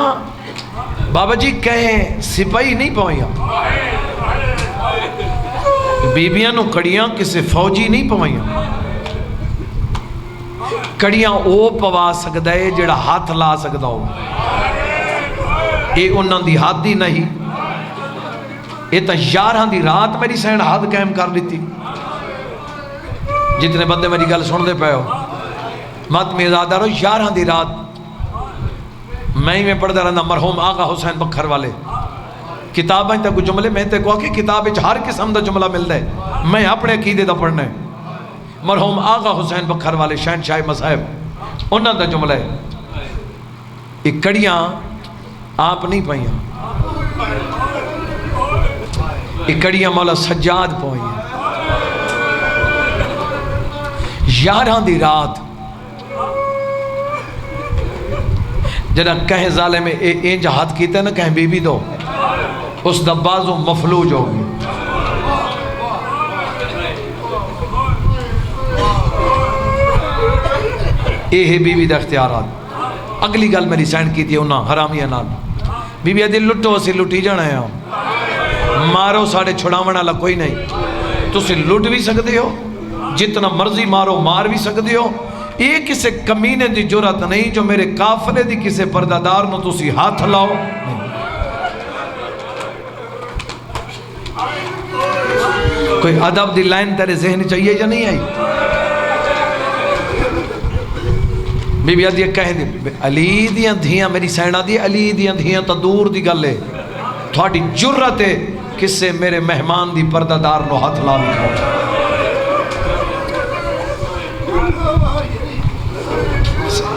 بابا جی کہیں سپاہی نہیں پوائیاں بیبیاں نو کڑیاں کسے فوجی نہیں پوائیاں کڑیاں او پوا سکتا ہے جڑا ہاتھ لا سکتا ہو اے انہاں دی ہاتھ دی نہیں اے تا 11 دی رات میری سین ہاتھ قائم کر لیتی جتنے بندے میری گل سن دے پہ ہو مات میں ازادہ رو 11 دی رات میں پڑھ دا رہنا مرحوم آقا حسین بکھر والے کتابیں تک جملے میں تے کہا کہ کتاب ہر قسم دا جملہ مل دے میں اپنے عقیدے دا پڑھنے مرحوم آقا حسین بکھر والے شہنشاہ مذہب انہاں دا جملہ ہے ایک کڑیاں آپ نہیں پائیاں ایک کڑیاں مولا سجاد پائیاں 11 دی رات جنہاں کہیں ظالم اینجا ہاتھ کیتے ہیں نا کہیں بی بی دو اس دا بازو مفلوج ہوگی اے ہے بی بی دا اختیارات اگلی گل میری سینڈ کی تھی انہاں حرامیہ نال بی بی دل لٹو اسی لٹی جانا ہے مارو ساڑھے چھڑاونا اللہ کوئی نہیں تو اسی لٹ بھی سکتے ہو جتنا مرضی مارو مار بھی سکتے ہو یہ کسے کمینے دی جرات نہیں جو میرے کافلے دی کسے پردادار نو تسی ہاتھ لاؤ کوئی ادب دی لائن تیرے ذہن چاہیے یا نہیں آئی بی بی آدھی کہہ دی علی دیاں دھیاں میری سینہ دی علی دیاں دھیاں تا دور دی گلے تھوڑی جرت ہے کسے میرے مہمان دی پردادار نو ہاتھ لا بھی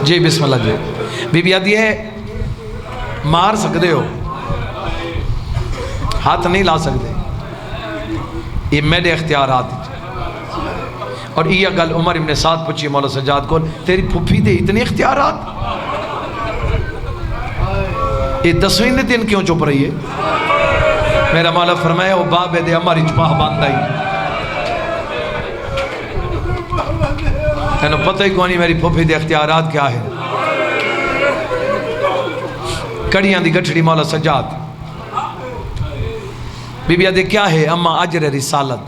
جی بسم اللہ جی بی بی آدھی ہے مار سکتے ہو ہاتھ نہیں لا سکتے یہ میرے اختیارات اور یہ گل عمر ابن سعد پوچھی مولا سجاد کو تیری پھپھی دے اتنے اختیارات یہ 10ویں دن کیوں چپ رہی ہے میرا مولا فرمایا وہ باب دے ہماری چپاہ باندھائی انہوں پتہ ہی کونی میری پھپھی دے اختیارات کیا ہے کڑیاں دی گٹھڑی مولا سجاد بی بی آدھے کیا ہے اما اجر رسالت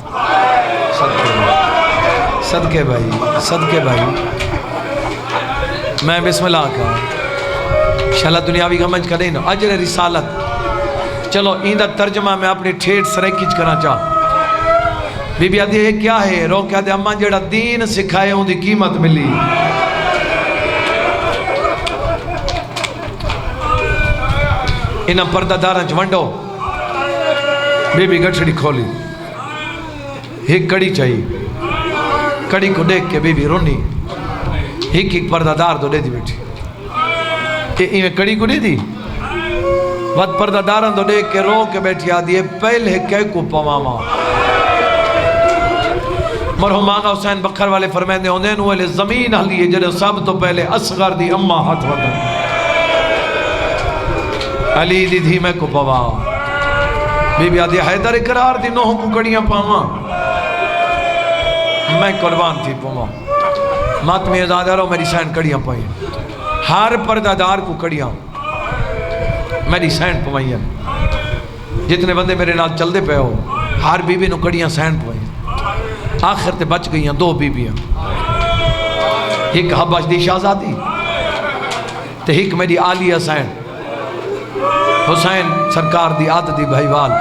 صدقے بھائی صدقے بھائی میں بسم اللہ کہا انشاءاللہ دنیاوی گمج کا نہیں نا اجر رسالت چلو ایندہ ترجمہ میں اپنی ٹھیٹ سریکیچ کرنا چاہ بی بی آدھی ہے کیا ہے رو کیا دے اماں جڑا دین سکھائے ہوں دی قیمت ملی انہاں پردہ داراں چونڈو بی بی گٹھڑی کھولی ایک کڑی چاہیے کڑی کو دیکھ کے بی بی رونی ایک پردہ دار دو دے دی بیٹھی ایمیں کڑی کو دے دی وقت پردہ داراں دو دیکھ کے رو کے بیٹھی آدھی ہے پہلے کہے کو پواما مرحوم آقا حسین بکھر والے فرمیندے ہوندے ہیں وہ زمین حلیے جڑے سب تو پہلے اصغر دی اممہ ہاتھ وطن علی دی دھی میں کو پوا بی بی آدھی حیدر اقرار دی نوہ کو کڑیاں پاواں میں قربان تھی پوا ماتمی ازادہ رو میری سین کڑیاں پائیں ہر پردادار کو کڑیاں میری سین پوائیں جتنے بندے میرے نال چل دے پہ ہو ہر بی بی نو کڑیاں سین پوائیں آخر تے بچ گئیاں 2 بیبیاں ایک حبش دی شہزادی تے ایک میری عالی حسین سرکار دی عادت دی بھائی وال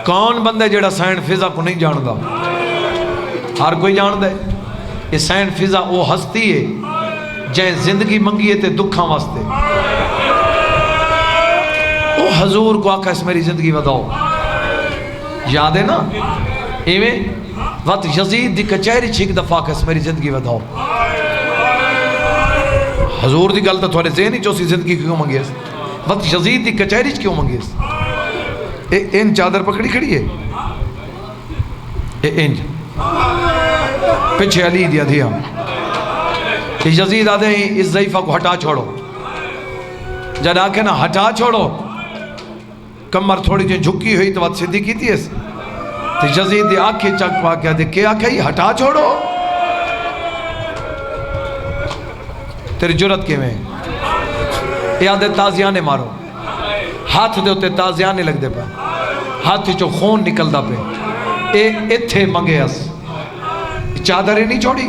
کون بندے جڑا سین فضا کو نہیں جان دا ہر کوئی جان دے یہ سین فضا وہ ہستی ہے جائیں زندگی منگی ہے تے دکھاں واسطے وہ حضور کو آقا اس میری زندگی وداؤ یاد ہے نا ایویں وقت یزید دی کچہری چھک دفعہ کہ اس میری زندگی وداؤ حضور دی گل تو تھوڑے ذہنی چوسی زندگی کیوں منگی ہے وقت یزید دی کچہری کیوں منگی ہے این چادر پکڑی کھڑی ہے انج پیچھے علی دیا دیا یزید آدھے ہیں اس ضعیفہ کو ہٹا چھوڑو جب آکے نا ہٹا چھوڑو کمر تھوڑی جو جھکی ہوئی تو بات صدی کی تھی اس تو یزید دی آنکھیں چک پا کے آدھے کیا کہی ہٹا چھوڑو تیری جرت کے میں یہ آدھے تازیانے مارو ہاتھ دے ہوتے تازیانے لگ دے پہ ہاتھ جو خون نکل دا پہ اے اتھے منگے اس چادریں نہیں چھوڑی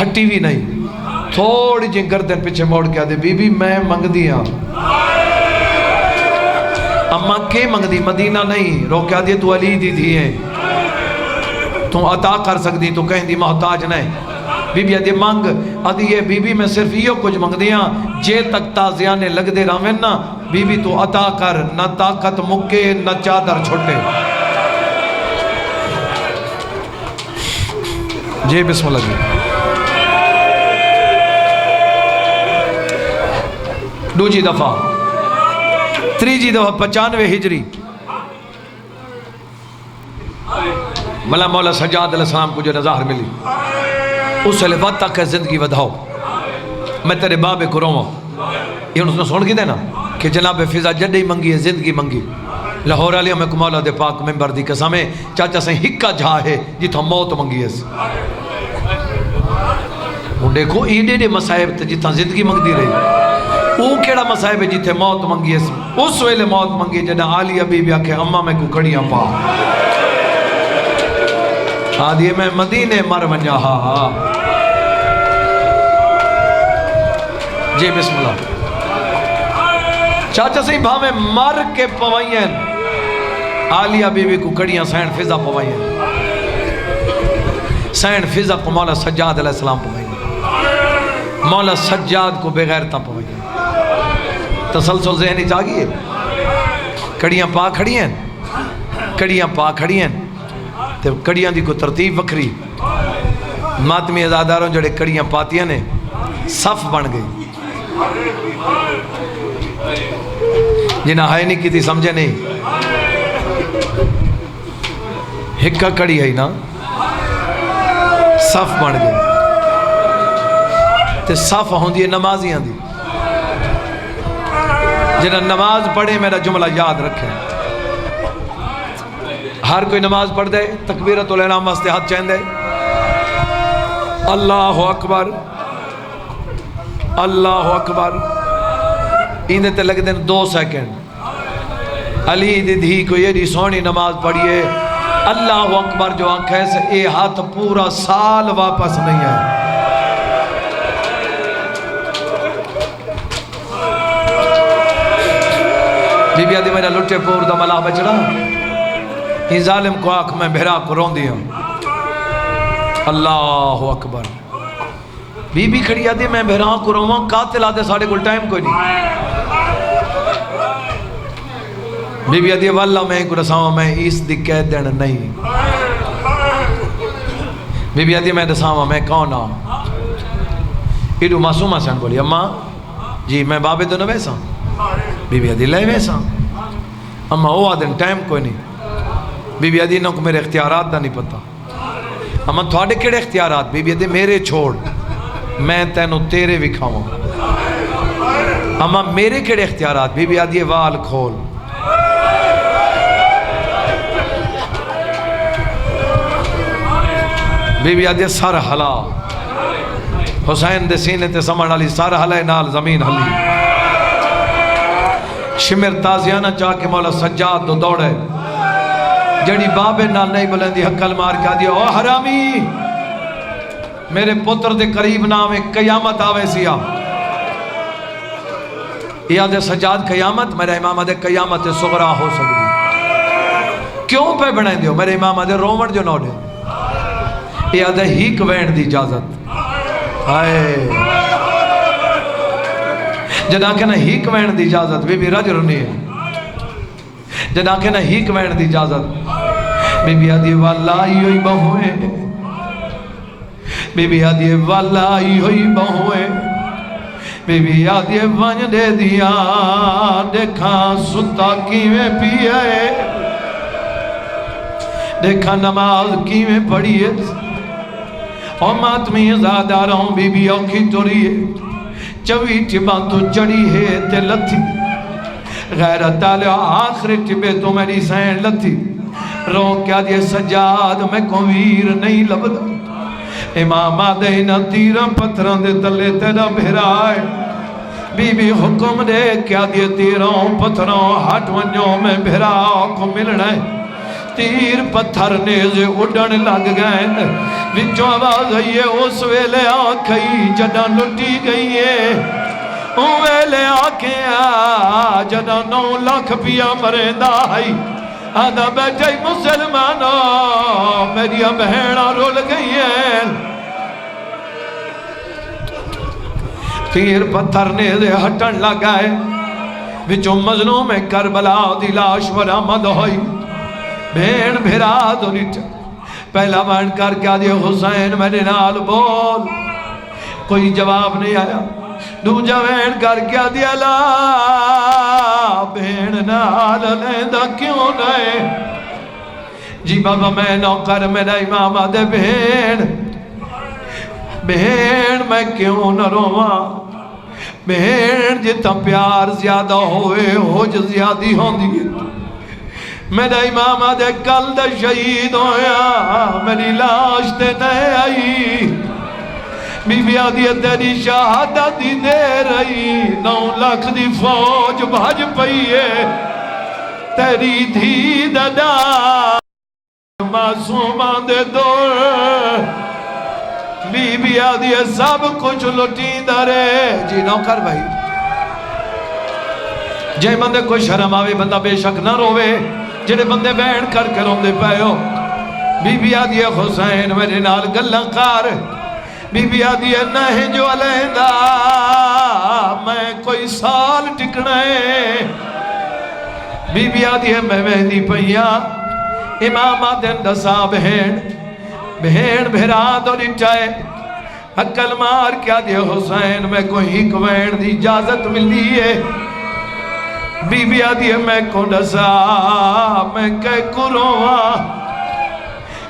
ہٹی بھی نہیں تھوڑی جن گردن پیچھے موڑ کے آدھے بی بی میں منگ دیا اماں کے منگ دی مدینہ نہیں روکے آدھے تو علی دی دی ہے تو عطا کر سکتی تو کہیں دی محتاج نہیں بی بی آدھے مانگ آدھے یہ بی بی میں صرف یہ کچھ منگ دیا جے تک تازیانے لگ دے رہا نا بی بی تو عطا کر نہ طاقت مکے نہ چادر چھوٹے جی بسم اللہ جی دوجی دفعہ تریجی دفعہ 95 ہجری ملا مولا سجاد علیہ السلام کو جو نظاہر ملی اس وقت تک زندگی ودھاؤ میں تیرے بابے کو روما یہ انہوں نے سن کی دینا کہ جناب فضا جڈی منگی ہے زندگی منگی لاہور علیہ میں کمالا دے پاک ممبر دی قسمیں چاچا سے ہکا جھا ہے جتھا موت منگی ہے وہ دیکھو ایڈے دے مسائب تے جتھا زندگی منگ دی رہی وہ کیڑا مسائب ہے جتھے موت منگی ہے اس ویلے موت منگی جنہ عالی ابھی بھی آکھے اممہ میں کو کڑیاں پا آدھیے میں مدینے مر ونجا ہاں جی بسم اللہ چاچا سے بھاویں مر کے پوائیں عالیہ بی بی کو کڑیاں سین فضا پوائیں سین فضا کو مولا سجاد علیہ السلام پوائیں مولا سجاد کو بغیرتا پوائیں تسلسل ذہنی چاہیے کڑیاں پا کھڑی ہیں کڑیاں پا کھڑی ہیں تے کڑیاں دی کو ترتیب وکری ماتمی ازاداروں جڑے کڑیاں پاتیاں نے صف بن گئی جنہ ہائے نہیں کی تھی سمجھے نہیں ہکا کڑی ہے نا صف بن گئی تے صف ہوں دی نمازیاں دی جنہ نماز پڑھے میرا جملہ یاد رکھے ہر کوئی نماز پڑھ دے تکبیرت الاحرام واسطے ہاتھ چین دے اللہ اکبر اللہ اکبر ایندے تے لگ دیں 2 سیکنڈ علی دی دھی کو یہ دی سونی نماز پڑھئے اللہ اکبر جو آنکھیں سے اے ہاتھ پورا سال واپس نہیں ہے بی بی آدھی میرا لٹے پور دا ملا بچ رہا ہی ظالم کو آنکھ میں بھرا کو رون دیا اللہ اکبر بی بی کھڑی آدھی میں بھرا کو رون قاتل آدھے ساڑھے کل ٹائم کوئی نہیں بی بی آدھی واللہ میں کو رساؤں میں اس دی قید دین نہیں بی بی آدھی میں رساؤں میں کون آؤں ایڈو معصومہ سن بولی اماں جی میں بابے دو نویسا بی بی آدھی لے ویسا اماں وہ آدھن ٹائم کوئی نہیں بی بی آدھی نہ کو میرے اختیارات دا نہیں پتا اماں تھوڑے کیڑے اختیارات بی بی آدھی میرے چھوڑ میں تینوں تیرے وکھاؤں اماں میرے کیڑے اختیارات بی بی آدھی وال کھول بی بی آدھی سر حلا حسین دے سینے تے سمڑ علی سر حلے نال زمین حلی شمر تازیانہ چاہ کے مولا سجاد دو دوڑے جڑی بابے نال نہیں بلندی حقل مار کے دیا او حرامی میرے پتر دے قریب نام قیامت آوے سیا یا دے سجاد قیامت میرے امام دے قیامت صغرا ہو سکتی کیوں پہ بنے دیو میرے امام دے رومن جو نوڑے یا دے ہیک وین دی اجازت جنا کہ نہ ہیک وین دی اجازت بی بی رج رنی ہے جنا کہ نہ ہیک وین دی اجازت بی بی آدھی والا ہوئی بہوئے بی بی آدھی والا ہوئی بہوئے بی بی آدھی ونج دے دیا دیکھا ستا کیویں پیئے دیکھا نماز کیویں پڑھیے اور ماتمی زیادہ رہوں بی بی اوکھی توڑیے چوی ٹباں تو چڑی ہے تے لتھی غیرت آلے آخری ٹبے تو میری سین لتھی رو کیا دے سجاد میں کو ویر نہیں لبدا امام آدھے نہ تیرہ پتھران دے تلے تیرہ بھرائے بی بی حکم دے کیا دے تیروں پتھروں ہٹ ونجوں میں بھراؤ کو ملنا ہے تیر پتھر نیزے اڑن لگ گئے وچوں آواز آئیے اس ویلے آنکھئی جدہ لٹی گئی ہے ویلے آنکھیں جدہ 9 لاکھ پیا مرندہ آئی آدھا بیٹھے مسلمانوں میری بہنہ رول گئی ہے تیر پتھر نیزے ہٹن لگائے وچوں مظلوم کربلا دی لاش برآمد ہوئی بین بھرا تو نیچا پہلا مان کر کیا دیا حسین میرے نال بول کوئی جواب نہیں آیا دوجہ بین کر کیا دیا لا بین نال لیندہ کیوں نئے جی بابا میں نوکر میرا امام آدھے بہن میں کیوں نہ رواں بہن جتا پیار زیادہ ہوئے ہوج زیادی ہوں دیئے میرا امام آدھے کل دے شہید ہویا میری لاش تے نئے آئی بی بی آدھی تیری شہادت دی دے رہی 9 لاکھ دی فوج بھاج پئیے تیری دھی ددا معصومان دے دور بی بی آدھی سب کچھ لٹی دارے جی نوکر بھائی جے بندے کوئی شرم آوے بندہ بے شک نہ روے جڑے بندے بین کر کے رون دے پائے ہو بی بی آدھی حسین میرے نال گلہ کار بی بی آدھی نہیں جو علیندہ میں کوئی سال ٹکڑے بی بی آدھی میں مہدی پہیا امام آدھن دسا بہن بھیرا تو نٹائے حقل مار کیا دیا حسین میں کوئی ہک وین دی اجازت ملی ہے بی بی آدھی میں کو ڈسا میں کہہ کرو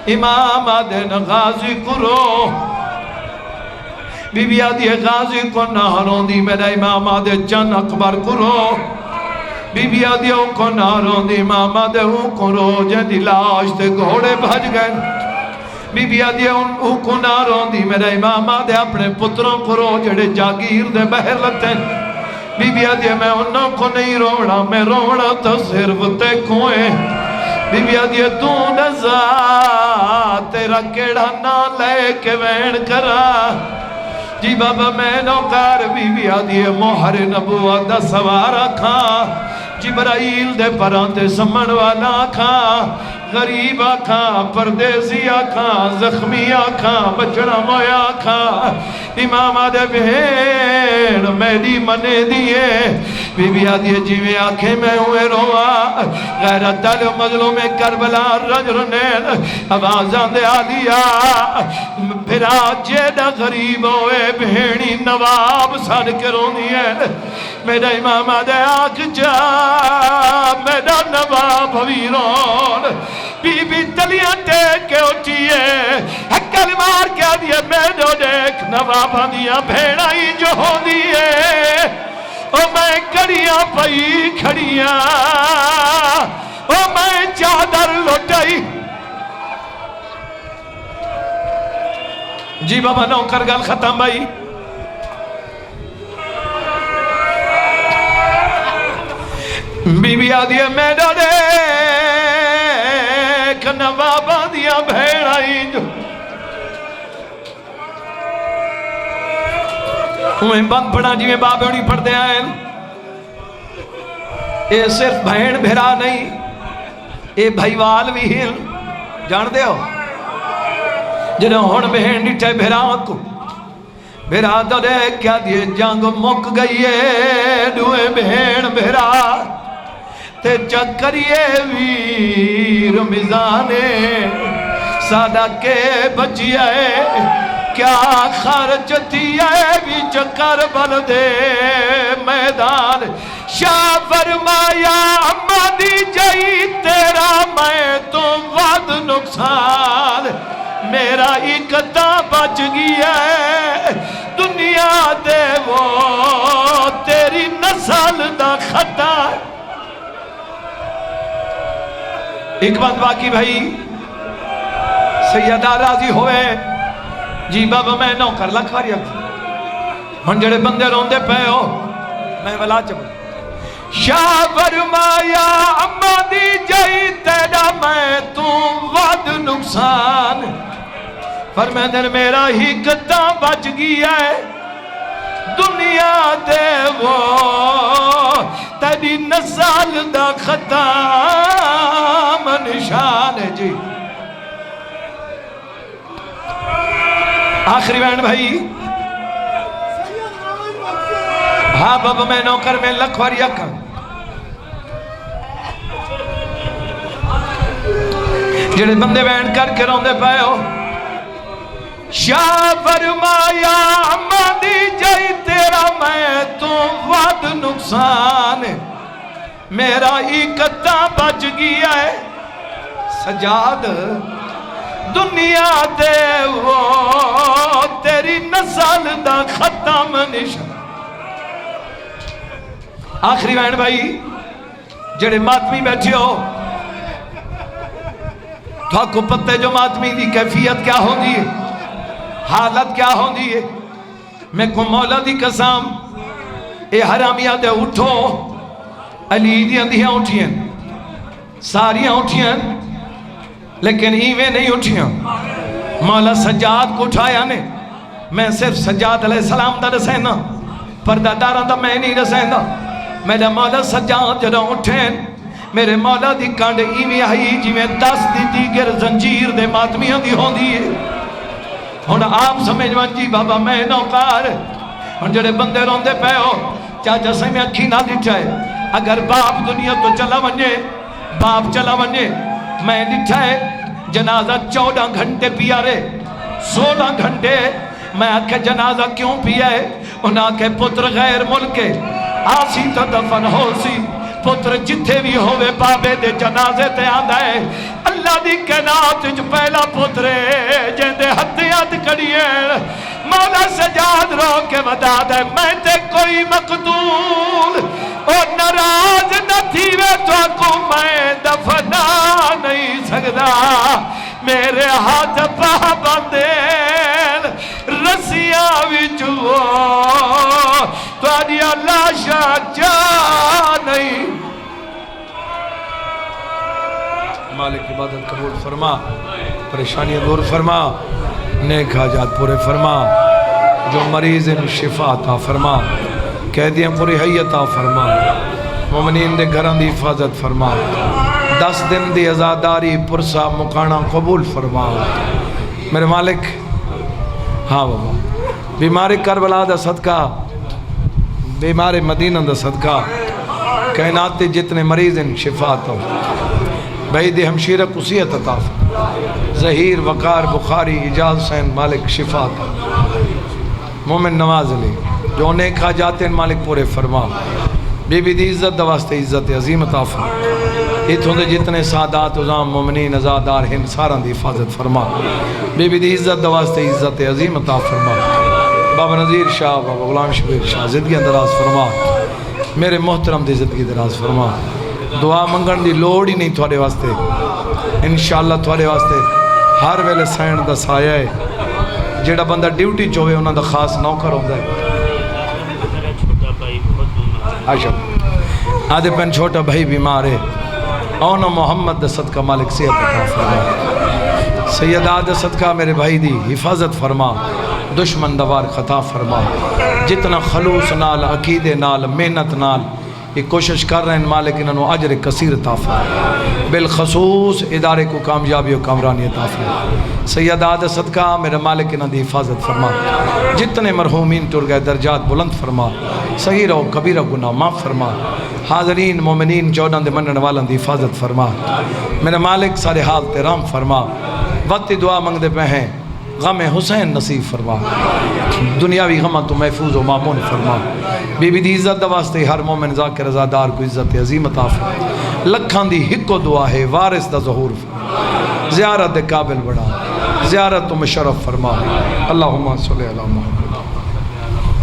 امام آدھن غازی کرو بی بی آدھی غازی کو نہروں دی میرا امام آدھے چن اکبر کرو بی بی آدھی کو نہروں دی امام آدھے کرو جہدی لاش تے گھوڑے بھج گئے بی بی آدھی کو نہروں دی میرا امام آدھے اپنے پتروں کرو جڑے جاگیر دے بہر لگتے ہیں بی بی آدھی میں انہوں کو نہیں روڑا میں روڑا تو صرف تے کوئے بی بی آدھی تو نزا تیرا کیڑا نہ لے کے وین کرا جی بابا میں نوکار بی بی آدھی موہر نبوت دا سوارا کھا جبرائیل دے پرانتے سمن والا کھا غریب آکھا پردیسی آکھا زخمی آکھا بچڑا مویا آکھا امام آدھے بہن میری منے دیئے بی بی آدھی جیوے آنکھیں میں ہوئے روا غیرت دل مظلوم کربلا رج رنین آوازان دے آلیا پھرا جیدہ غریب ہوئے بہنی نواب ساڑھ کے رونی ہے میرا امام آدھے آنکھ جا میرا نواب ویرون بی بی تلیاں ٹیک کے اٹھیے حکل مار کیا دیئے میرے دیکھ نوابہ دیا بھیڑائی جو ہو دیئے او میں کڑیاں پئی کھڑیاں او میں چادر لٹائی جی بابا نوکر گل ختم بھائی بی بی آدھی میرا دیکھ نوابہ دیا بھیڑائی جو انہیں بند پڑھا جی میں بابے انہیں پڑھتے آئیں. اے صرف بہن بھیرا نہیں، اے بھائیوال بھی ہیں. جان دے ہو جنہوں ہون بہن ڈٹھے بھیرا کو بھیرا تو دے کیا دیے جنگ مک گئی ہے. دوئے بہن بھیرا تے چکریے ویر میزانے سادہ کے بچیے کیا خرچ تھی ہے بھی چکر بل دے میدان. شاہ فرمایا اماں دی جائی تیرا میں تو ود نقصان میرا اکتا بچ گیا ہے دنیا دے وہ تیری نسل دا خطا. ایک بات باقی بھائی سیدہ راضی ہوئے جی بابا میں نوکر لکھواری ہن جڑے بندے روندے پے ہو میں ولا چب شاہ فرمایا اماں دی جائی تیرا میں تو ود نقصان فرمیندن میرا ہی کتا بچ گیا ہے دنیا دے وہ تیری نسل دا ختم نشان ہے. جی آخری بہن بھائی ہاں بابا میں نوکر میں لکھواری اکھا جڑے بندے بہن کر کے روندے پائے ہو. شاہ فرمایا اماں دی جائی تیرا میں تو ود نقصان میرا اکتا بچ گیا ہے سجاد دنیا دے وہ تیری نسل دا ختم نشان. آخری بہن بھائی جڑے ماتمی بیٹھے ہو تو کو پتے جو ماتمی دی کیفیت کیا ہوں دی ہے حالت کیا ہوں دی ہے. میں کو مولا دی قسم اے حرامیہ دے اٹھو علی دی اندھیاں اٹھیں ساریاں اٹھیں لیکن ایویں نہیں اٹھیں. مولا سجاد کو اٹھایا نے میں صرف سجاد علیہ السلام دا رسینا پردہ داران دا میں نہیں رسینا. میرے مولا سجاد جدوں اٹھیں میرے مولا دی کانڈ ایویں آئی جی میں 10 دی دیگر زنجیر دے ماتمیاں دی ہوں دی ہے. ہن آپ سمجھ جی بابا میں نوکار ہن جڑے بندے روندے پے ہو چاچا سے میں اکھی نہ دٹھائے اگر باپ دنیا تو چلا ونجے باپ چلا ونجے میں دٹھائے جنازہ 14 گھنٹے پیا رہے 16 گھنٹے میں آکھے جنازہ کیوں پیا ہے انہاں آکھے پتر غیر ملکے آسی تو دفن ہو سی پتر جتھے بھی ہوئے بابے دے جنازے تے آندہ ہے. اللہ دی کائنات جو پہلا پترے جن دے ہتھیات کڑیے مولا سجاد رو کے بتا دے میں تے کوئی مقتول اور ناراض نہ تھی وے تو کو میں دفنا نہیں سکتا میرے ہاتھ پا بندے رسیاں وچو تو آدھی اللہ شاہ جا نہیں. مالک عبادت قبول فرما پریشانیاں دور فرما نیک حاجات پورے فرما جو مریض ان شفا عطا فرما قیدیاں پوری حی عطا فرما مومنین دے گھران دی حفاظت فرما 10 دن دی ازاداری پرسا مکانا قبول فرما میرے مالک. ہاں بابا بیمار کربلا دا صدقہ بیمار مدینہ دا صدقہ کائنات جتنے مریض ان شفا عطا بعید ہمشیرہ قصیت عطا ظہیر وقار بخاری اجاز حسین مالک شفا عطا مومن نواز علی جو نیک حاجات ہیں مالک پورے فرما بی بی دی عزت دواستے عزت عظیم عطا فرما اتھوں دے جتنے سادات عظام مومنین ازادار ہیں سارا دی حفاظت فرما بی بی دی عزت دواستے عزت عظیم عطا فرما بابا نظیر شاہ بابا غلام شبیر شاہ زندگی دراز فرما میرے محترم دی زندگی دراز فرما دعا منگن دی لوڑ ہی نہیں تھوڑے واسطے انشاءاللہ تھوڑے واسطے ہر ویلے سائن دا سایہ ہے جیڑا بندہ ڈیوٹی چوہے انہاں دا خاص نوکر ہوتا ہے. آدھے پین چھوٹا بھائی بیمار ہے اونا محمد دا صدقہ مالک صحت عطا فرما سیدہ دے صدقہ میرے بھائی دی حفاظت فرما، دشمن دوار خطا فرما، جتنا خلوص نال عقیدے نال محنت نال یہ کوشش کر رہے ہیں مالک انہوں اجر کثیر عطا فرما، بالخصوص ادارے کو کامیابی و کامرانی عطا فرما۔ سیدہ دے صدقہ میرے مالک انہوں دی حفاظت فرما، جتنے مرحومین ٹر گئے درجات بلند فرما، صغیرہ و کبیرہ گناہ معاف فرما، حاضرین مومنین چودہ دے منن والن دی حفاظت فرما، میرے مالک سارے حال تیرام فرما، وقت دعا منگ دے پہ ہیں غم حسین نصیب فرما، دنیاوی غمہ تو محفوظ و معمون فرما، بی بی دی عزت دواستے ہر مومن ذاکر رضادار کو عزت عظیم عطا فرما، لکھان دی ہکو دعا ہے وارث دا ظہور فرما، زیارت دے قابل بڑھا، زیارت تو مشرف فرما، اللہم صلی اللہ علیہ وسلم۔